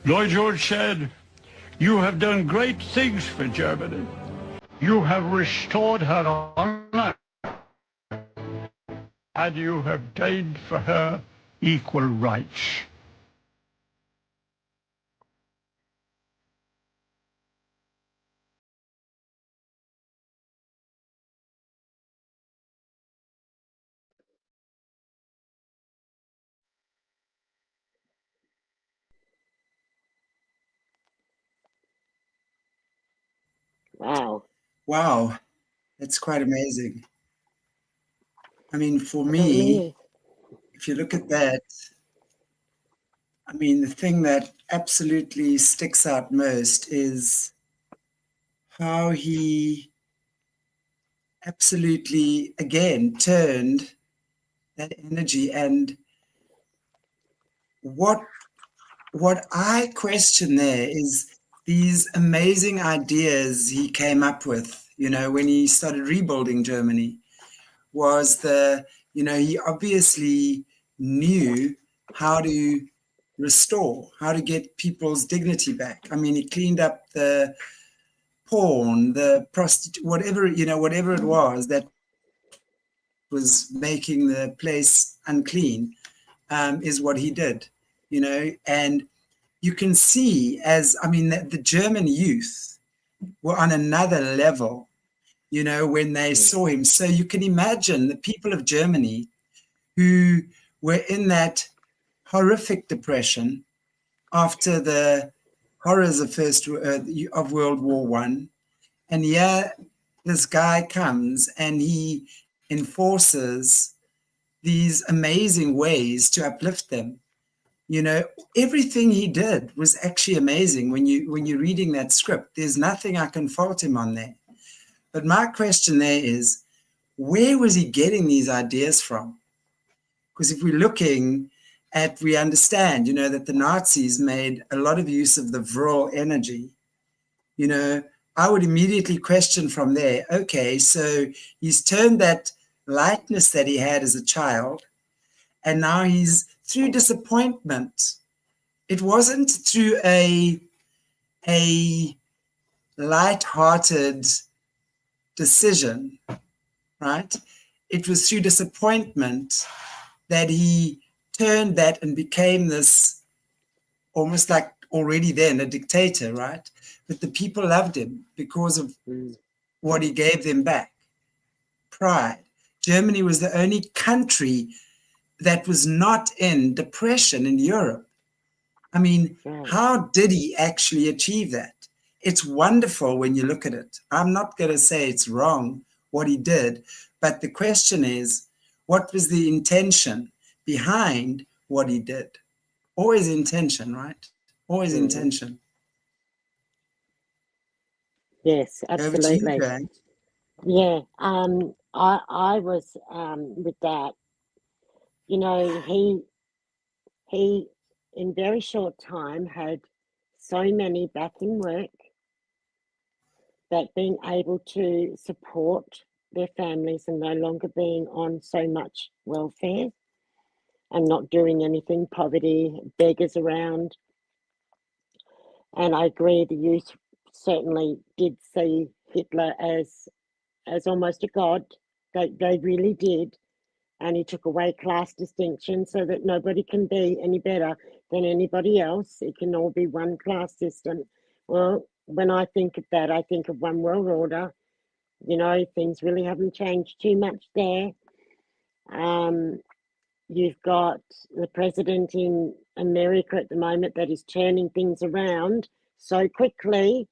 Q: Lloyd George said, "You have done great things for Germany. You have restored her honor, and you have gained for her equal rights."
B: Wow.
A: Wow, that's quite amazing. I mean, for me, if you look at that, I mean, the thing that absolutely sticks out most is how he absolutely, again, turned that energy. And what I question there is these amazing ideas he came up with, you know, when he started rebuilding Germany, was he obviously knew how to restore, how to get people's dignity back. I mean, he cleaned up the porn, the prostitute, whatever, you know, whatever it was that was making the place unclean, is what he did, you know. And you can see, as I mean, the German youth were on another level, you know, when they saw him. So you can imagine the people of Germany who were in that horrific depression after the horrors of World War One, and here this guy comes and he enforces these amazing ways to uplift them. You know, everything he did was actually amazing. When you're reading that script, there's nothing I can fault him on there. But my question there is, where was he getting these ideas from? Because if we're looking at, we understand, you know, that the Nazis made a lot of use of the virile energy. You know, I would immediately question from there, okay, so he's turned that lightness that he had as a child, and now he's through disappointment. It wasn't through a light-hearted decision, right? It was through disappointment that he turned that and became this almost like already then a dictator, right? But the people loved him because of what he gave them back. Pride. Germany was the only country that was not in depression in Europe. I mean, how did he actually achieve that? It's wonderful when you look at it. I'm not going to say it's wrong what he did, but the question is, what was the intention behind what he did? Always intention, right? Always intention.
B: Yes, absolutely.
A: Over to you,
B: yeah, I was with that. You know, he in very short time had so many back in work that being able to support their families and no longer being on so much welfare and not doing anything, poverty, beggars around. And I agree, the youth certainly did see Hitler as almost a god. They really did. And he took away class distinction so that nobody can be any better than anybody else. It can all be one class system. Well, when I think of that, I think of one world order. You know, things really haven't changed too much there. You've got the president in America at the moment that is turning things around so quickly,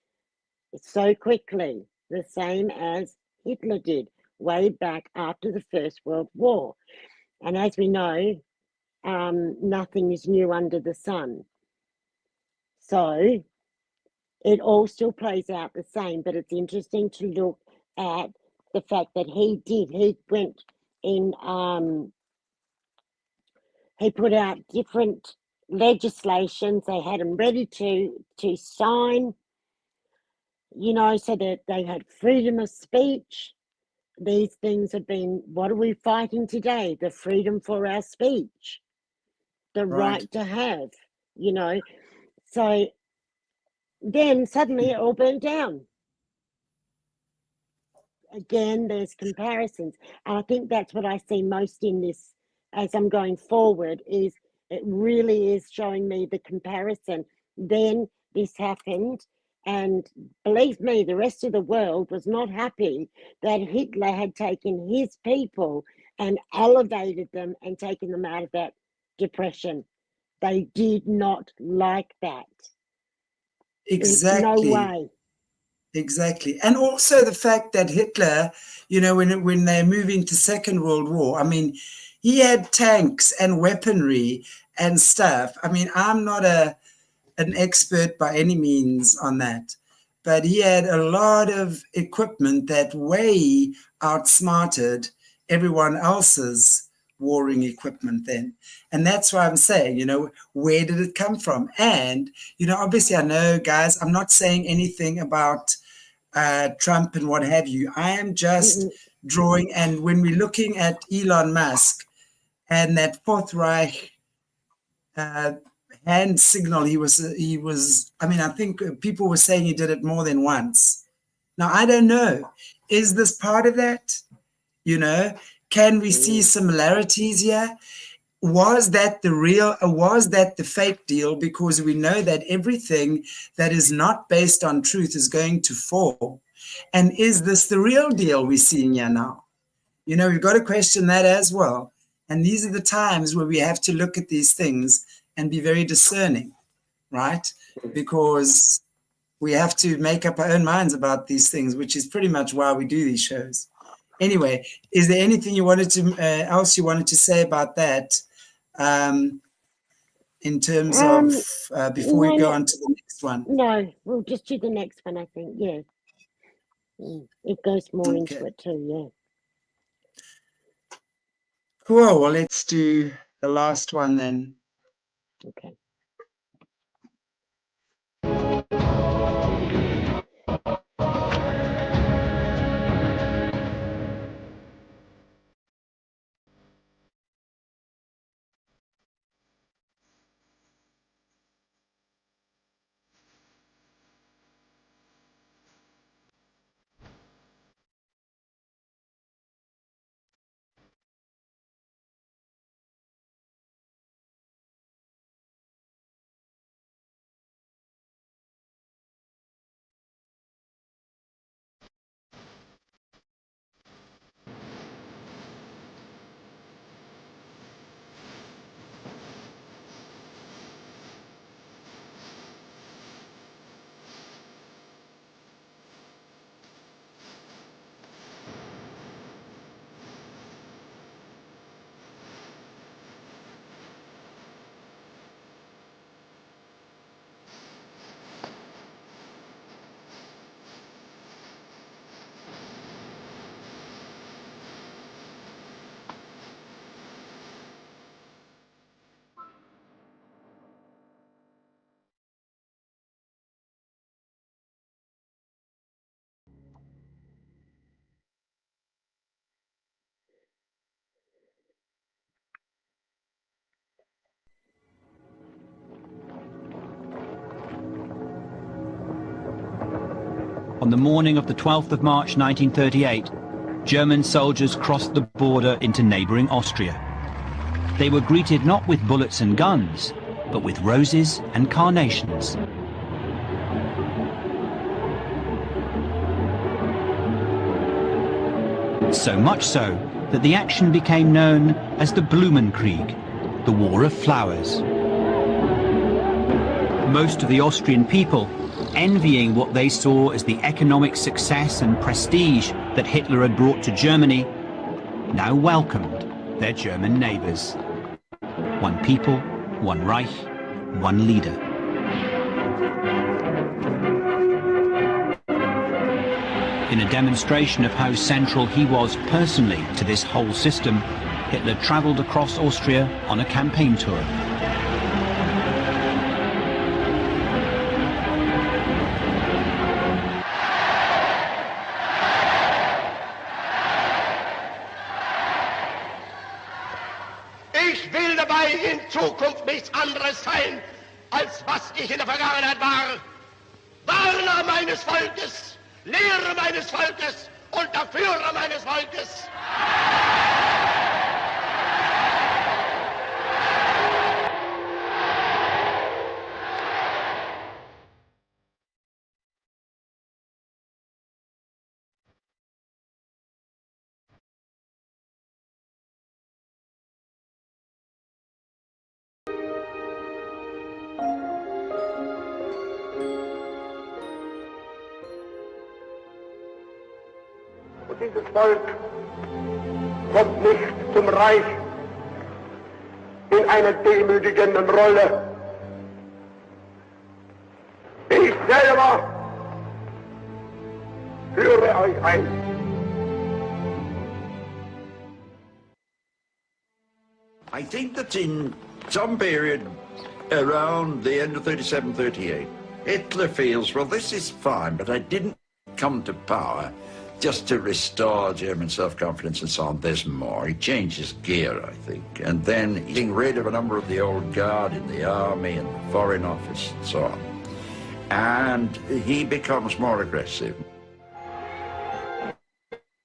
B: the same as Hitler did way back after the First World War. And as we know, nothing is new under the sun. So it all still plays out the same, but it's interesting to look at the fact that he went in, he put out different legislations. They had them ready to sign, you know, so that they had freedom of speech. These things have been, what are we fighting today? The freedom for our speech, the right to have, you know. So then suddenly it all burnt down. Again, there's comparisons. And I think that's what I see most in this as I'm going forward, is it really is showing me the comparison. Then this happened, and believe me, the rest of the world was not happy that Hitler had taken his people and elevated them and taken them out of that depression. They did not like that.
A: Exactly.
B: In no way.
A: Exactly. And also the fact that Hitler, you know, when they're moving to Second World War, I mean, he had tanks and weaponry and stuff. I mean, I'm not an expert by any means on that, but he had a lot of equipment that way outsmarted everyone else's warring equipment then. And that's why I'm saying, you know, where did it come from? And, you know, obviously I know, guys, I'm not saying anything about Trump and what have you. I am just drawing, and when we're looking at Elon Musk and that Fourth Reich hand signal, he was, I mean, I think people were saying he did it more than once. Now, I don't know. Is this part of that? You know, can we see similarities here? Was that the real, or was that the fake deal? Because we know that everything that is not based on truth is going to fall. And is this the real deal we're seeing here now? You know, we've got to question that as well. And these are the times where we have to look at these things and be very discerning, right? Because we have to make up our own minds about these things, which is pretty much why we do these shows. Anyway, is there anything you wanted to else you wanted to say about that in terms of before we go on to the next one?
B: No, we'll just do the next one, I think. Yeah. It goes more into it too, yeah.
A: Cool. Well, let's do the last one then.
B: Okay.
R: On the morning of the 12th of March 1938, German soldiers crossed the border into neighbouring Austria. They were greeted not with bullets and guns, but with roses and carnations. So much so that the action became known as the Blumenkrieg, the War of Flowers. Most of the Austrian people, envying what they saw as the economic success and prestige that Hitler had brought to Germany, now welcomed their German neighbours. One people, one Reich, one leader. In a demonstration of how central he was personally to this whole system, Hitler travelled across Austria on a campaign tour.
O: Ich will dabei in Zukunft nichts anderes sein, als was ich in der Vergangenheit war. Warner meines Volkes, Lehrer meines Volkes und der Führer meines Volkes. Und dieses Volk kommt nicht zum Reich in einer demütigenden Rolle. Ich selber führe euch ein.
N: I think that in some period around the end of 37, 38, Hitler feels, well, this is fine, but I didn't come to power just to restore German self-confidence and so on. There's more. He changes gear, I think. And then he's getting rid of a number of the old guard in the army and the foreign office and so on. And he becomes more aggressive.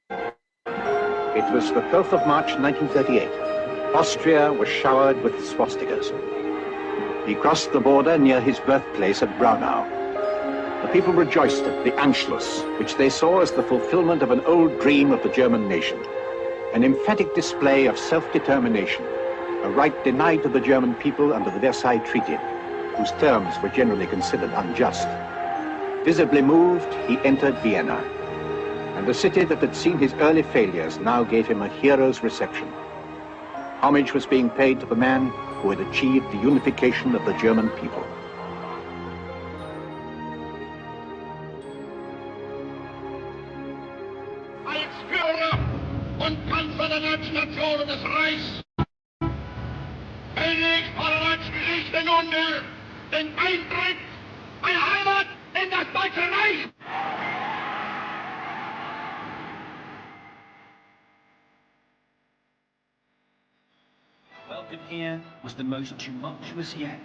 S: It was the 12th of March, 1938. Austria was showered with swastikas. He crossed the border near his birthplace at Braunau. The people rejoiced at the Anschluss, which they saw as the fulfillment of an old dream of the German nation, an emphatic display of self-determination, a right denied to the German people under the Versailles Treaty, whose terms were generally considered unjust. Visibly moved, he entered Vienna, and the city that had seen his early failures now gave him a hero's reception. Homage was being paid to the man who had achieved the unification of the German people.
O: Als Führer und Kanzler der deutschen Nation und des Reichs bin ich vor der deutschen Geschichte nunmehr den Eintritt meiner Heimat in das Deutsche Reich.
R: Welcome here was the most tumultuous yet.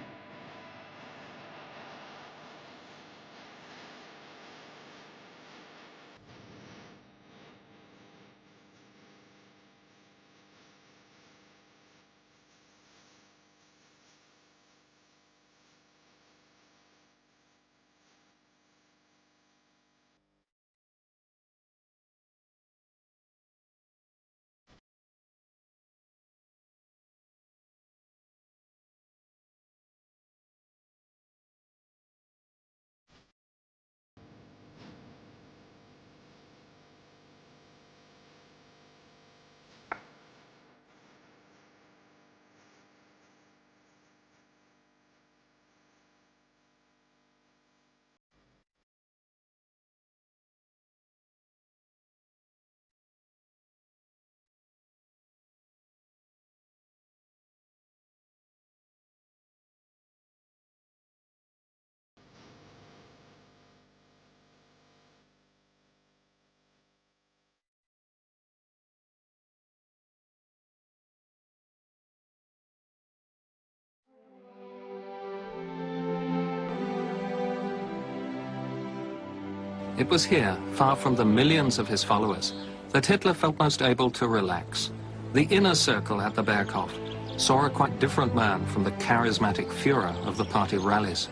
C: It was here, far from the millions of his followers, that Hitler felt most able to relax. The inner circle at the Berghof saw a quite different man from the charismatic Führer of the party rallies.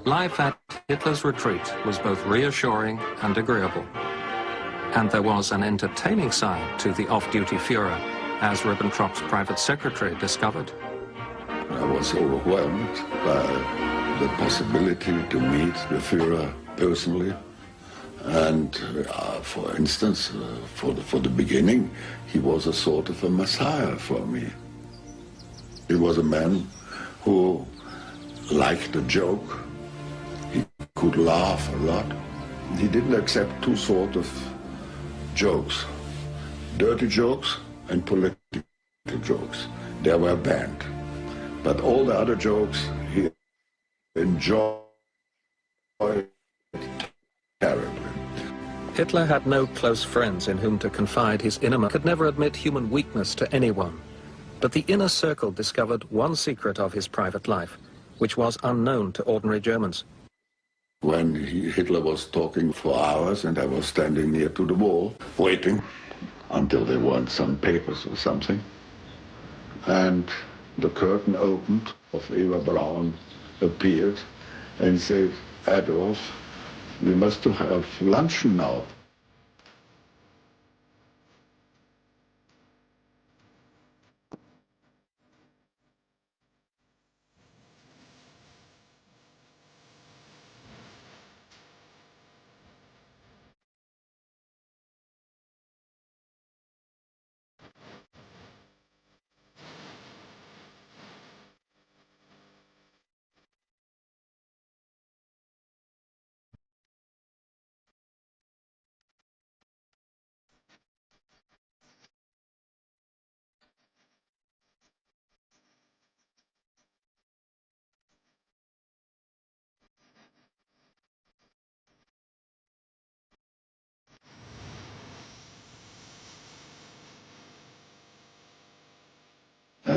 C: Life at Hitler's retreat was both reassuring and agreeable. And there was an entertaining side to the off-duty Führer, as Ribbentrop's private secretary discovered.
P: I was overwhelmed by the possibility to meet the Führer personally. And for instance, for the beginning, he was a sort of a messiah for me. He was a man who liked a joke. He could laugh a lot. He didn't accept two sort of jokes, dirty jokes and political jokes. They were banned. But all the other jokes he enjoyed terribly.
C: Hitler had no close friends in whom to confide his innermost, could never admit human weakness to anyone. But the inner circle discovered one secret of his private life, which was unknown to ordinary Germans.
P: When Hitler was talking for hours and I was standing near to the wall, waiting until they want some papers or something. And the curtain opened of Eva Braun appeared and said, Adolf, we must have luncheon now.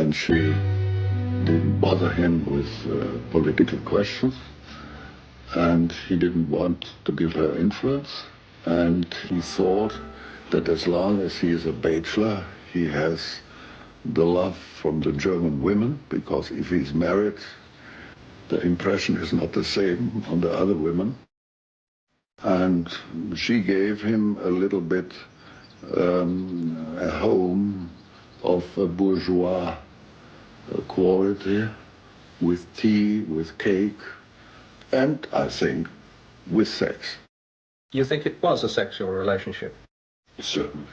P: and she didn't bother him with political questions, and he didn't want to give her influence, and he thought that as long as he is a bachelor, he has the love from the German women, because if he's married, the impression is not the same on the other women. And she gave him a little bit a home of a bourgeois quality, with tea, with cake, and I think with sex.
C: You think it was a sexual relationship?
P: Certainly.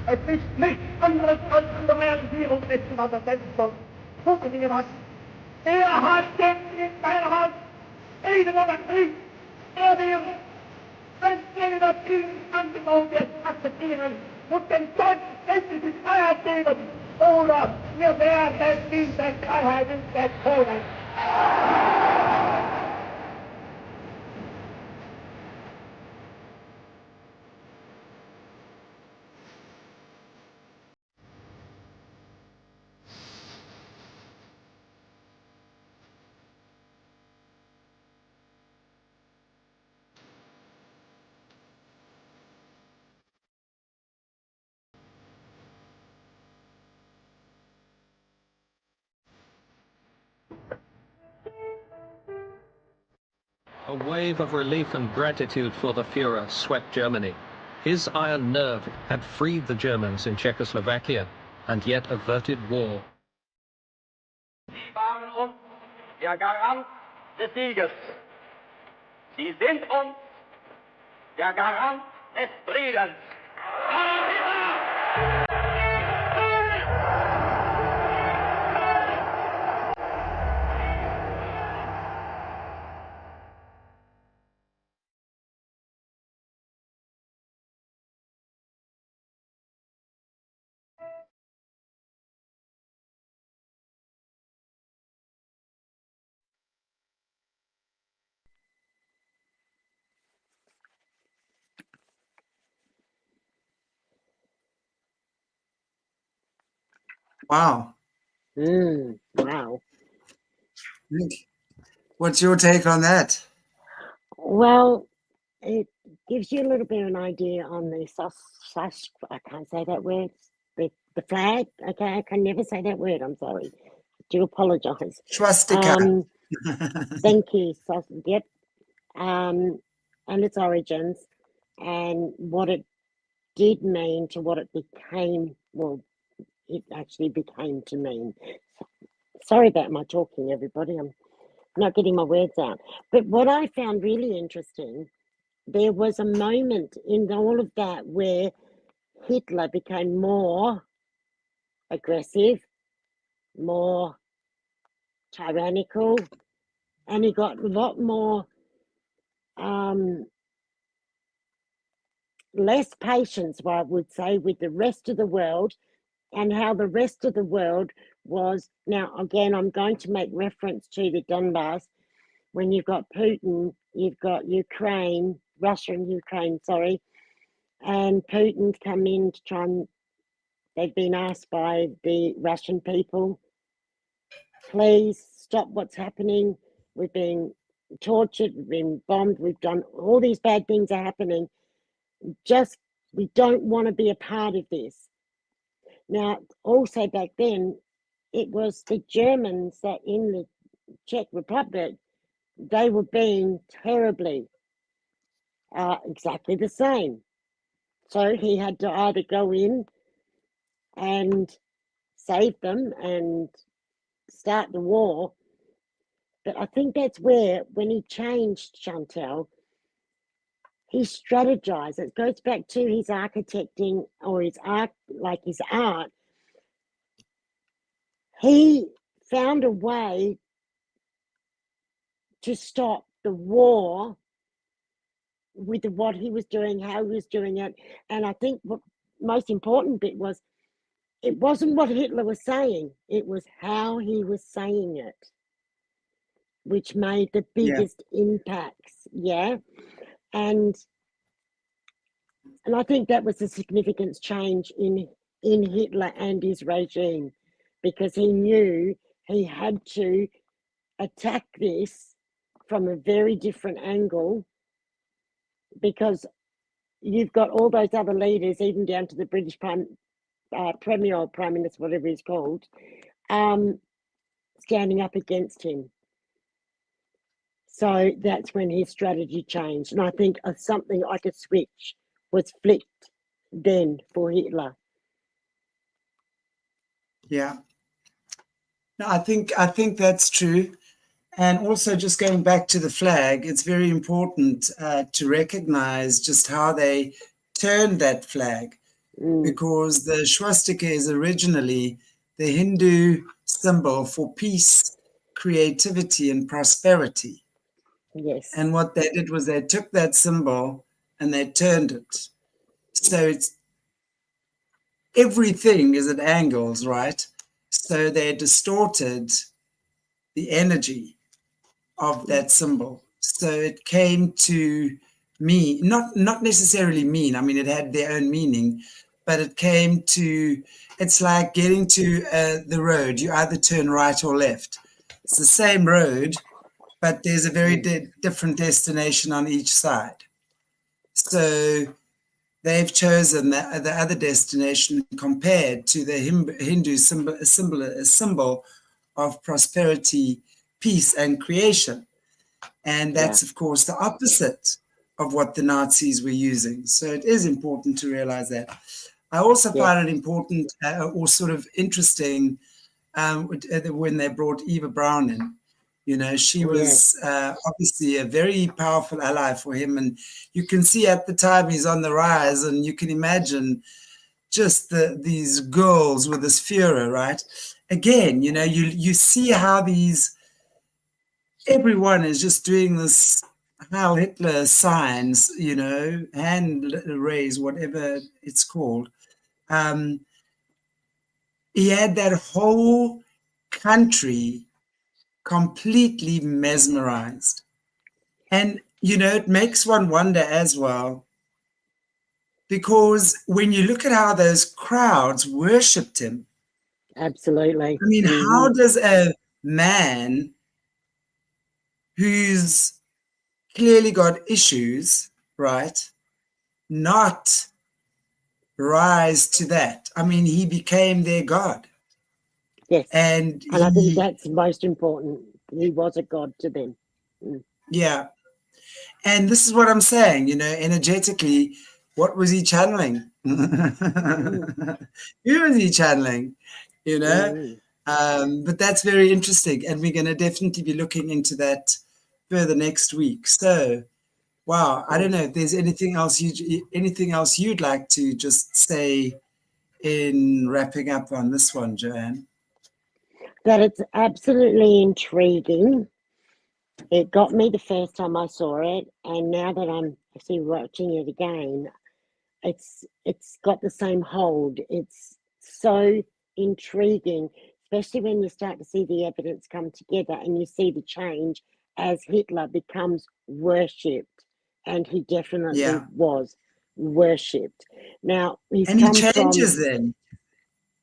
O: Es ist nichts anderes als eine Realisierung dessen, was er selbst soll. Gucken Sie was. Er hat jetzt in seiner Hand Frieden oder Krieg. Er wird, wenn Sie das Angebot jetzt akzeptieren und den Deutschen endlich die Freiheit geben, oder wir werden diese Freiheit in der Tode.
C: A wave of relief and gratitude for the Führer swept Germany. His iron nerve had freed the Germans in Czechoslovakia and yet averted war.
O: Sie waren uns der Garant des Sieges. Sie sind uns der Garant des Friedens.
A: Wow.
B: Wow.
A: What's your take on that?
B: Well, it gives you a little bit of an idea on the I can't say that word. the flag. Okay, I can never say that word. I'm sorry. I do apologise.
A: Swastika.
B: Thank you. So, yep. And its origins and what it did mean to what it became. Well, it actually became to mean. Sorry about my talking, everybody. I'm not getting my words out. But what I found really interesting, there was a moment in all of that where Hitler became more aggressive, more tyrannical, and he got a lot more less patience, I would say, with the rest of the world, and how the rest of the world was. Now, again, I'm going to make reference to the Donbass. When you've got Putin, you've got Ukraine, Russia and Ukraine, sorry, and Putin's come in to try and, they've been asked by the Russian people, please stop what's happening. We're being tortured, we've been bombed, we've done all these bad things are happening. Just, we don't want to be a part of this. Now, also back then, it was the Germans that in the Czech Republic, they were being terribly exactly the same. So he had to either go in and save them and start the war. But I think that's where, when he changed, Chantelle, he strategized. It goes back to his architecting or his art, like his art. He found a way to stop the war with what he was doing, how he was doing it. And I think what most important bit was, it wasn't what Hitler was saying, it was how he was saying it, which made the biggest impacts. Yeah. And I think that was a significant change in Hitler and his regime, because he knew he had to attack this from a very different angle, because you've got all those other leaders, even down to the British Premier or Prime Minister, whatever he's called, standing up against him. So that's when his strategy changed. And I think something like a switch was flipped then for Hitler.
A: Yeah. No, I think that's true. And also, just going back to the flag, it's very important to recognize just how they turned that flag, because the swastika is originally the Hindu symbol for peace, creativity, and prosperity.
B: Yes.
A: And what they did was they took that symbol and they turned it. So it's everything is at angles, right? So they distorted the energy of that symbol. So it came to mean, not necessarily mean, I mean, it had their own meaning, but it came to, it's like getting to the road. You either turn right or left. It's the same road, but there's a very different destination on each side. So they've chosen the other destination compared to the Hindu symbol of prosperity, peace, and creation. And that's, of course, the opposite of what the Nazis were using. So it is important to realize that. I also find it important or sort of interesting when they brought Eva Braun in. You know, she was obviously a very powerful ally for him. And you can see at the time he's on the rise, and you can imagine just these girls with this Führer, right? Again, you know, you see how everyone is just doing this Heil Hitler signs, you know, hand raise, whatever it's called. He had that whole country completely mesmerized. And, you know, it makes one wonder as well, because when you look at how those crowds worshipped him.
B: Absolutely.
A: I mean, how does a man who's clearly got issues, right, not rise to that. I mean, he became their God.
B: Yes.
A: And
B: I think that's most important. He was a god to them.
A: Yeah. And this is what I'm saying, you know, energetically, what was he channeling? Who was he channeling? You know? But that's very interesting. And we're going to definitely be looking into that further next week. So, wow, I don't know if there's anything else you'd like to just say in wrapping up on this one, Joanne?
B: That it's absolutely intriguing. It got me the first time I saw it, and now that I'm actually watching it again, it's got the same hold. It's so intriguing, especially when you start to see the evidence come together and you see the change as Hitler becomes worshipped, and he definitely was worshipped. Now he's
A: and he
B: come
A: changes
B: from,
A: then.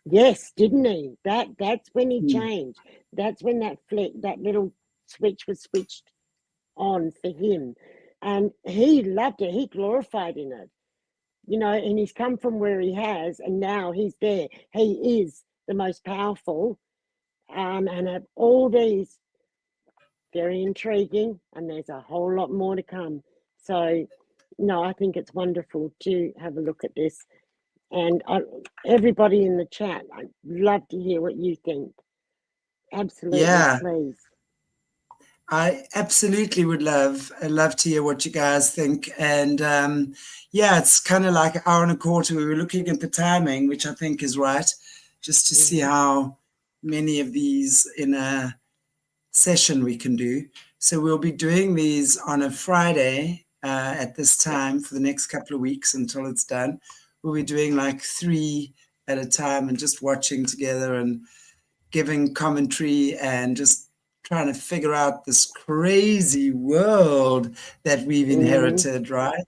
B: Yes, didn't he? That's when he changed. That's when that little switch was switched on for him, and he loved it. He glorified in it, you know. And he's come from where he has, and now he's there. He is the most powerful, and have all these very intriguing. And there's a whole lot more to come. So, no, I think it's wonderful to have a look at this. And everybody in the chat, I'd love to hear what you think. Absolutely, please.
A: I absolutely would love to hear what you guys think. And yeah, it's kind of like an hour and a quarter. We were looking at the timing, which I think is right, just to see how many of these in a session we can do. So we'll be doing these on a Friday at this time for the next couple of weeks until it's done. We'll be doing like 3 at a time and just watching together and giving commentary and just trying to figure out this crazy world that we've inherited, right?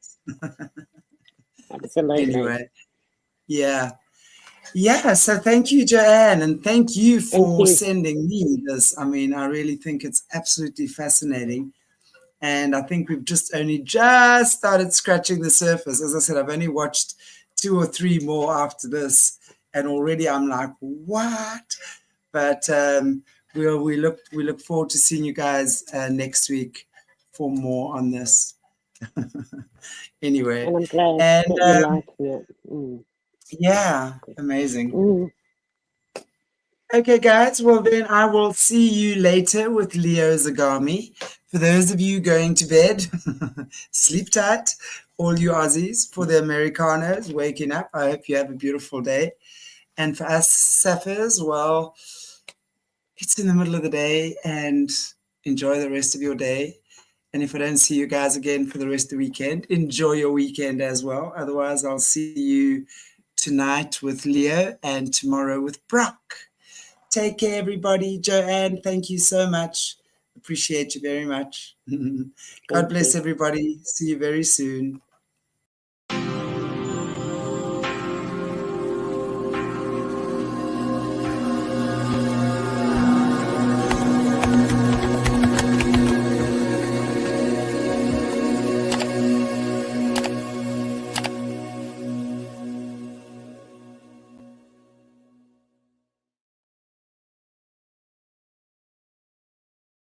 B: Absolutely.
A: Anyway, yeah. So thank you, Joanne, and thank you for sending me this. I mean, I really think it's absolutely fascinating. And I think we've only just started scratching the surface. As I said, I've only watched 2 or 3 more after this, and already I'm like, what? But we look forward to seeing you guys next week for more on this. Anyway,
B: and I'm glad that you're liking it.
A: Yeah, amazing. Okay, guys. Well, then I will see you later with Leo Zagami. For those of you going to bed, sleep tight. All you Aussies, for the Americanos waking up, I hope you have a beautiful day. And for us Sapphires, well, it's in the middle of the day, and enjoy the rest of your day. And if I don't see you guys again for the rest of the weekend, enjoy your weekend as well. Otherwise, I'll see you tonight with Leo and tomorrow with Brock. Take care, everybody. Joanne, thank you so much. Appreciate you very much. God bless everybody. See you very soon.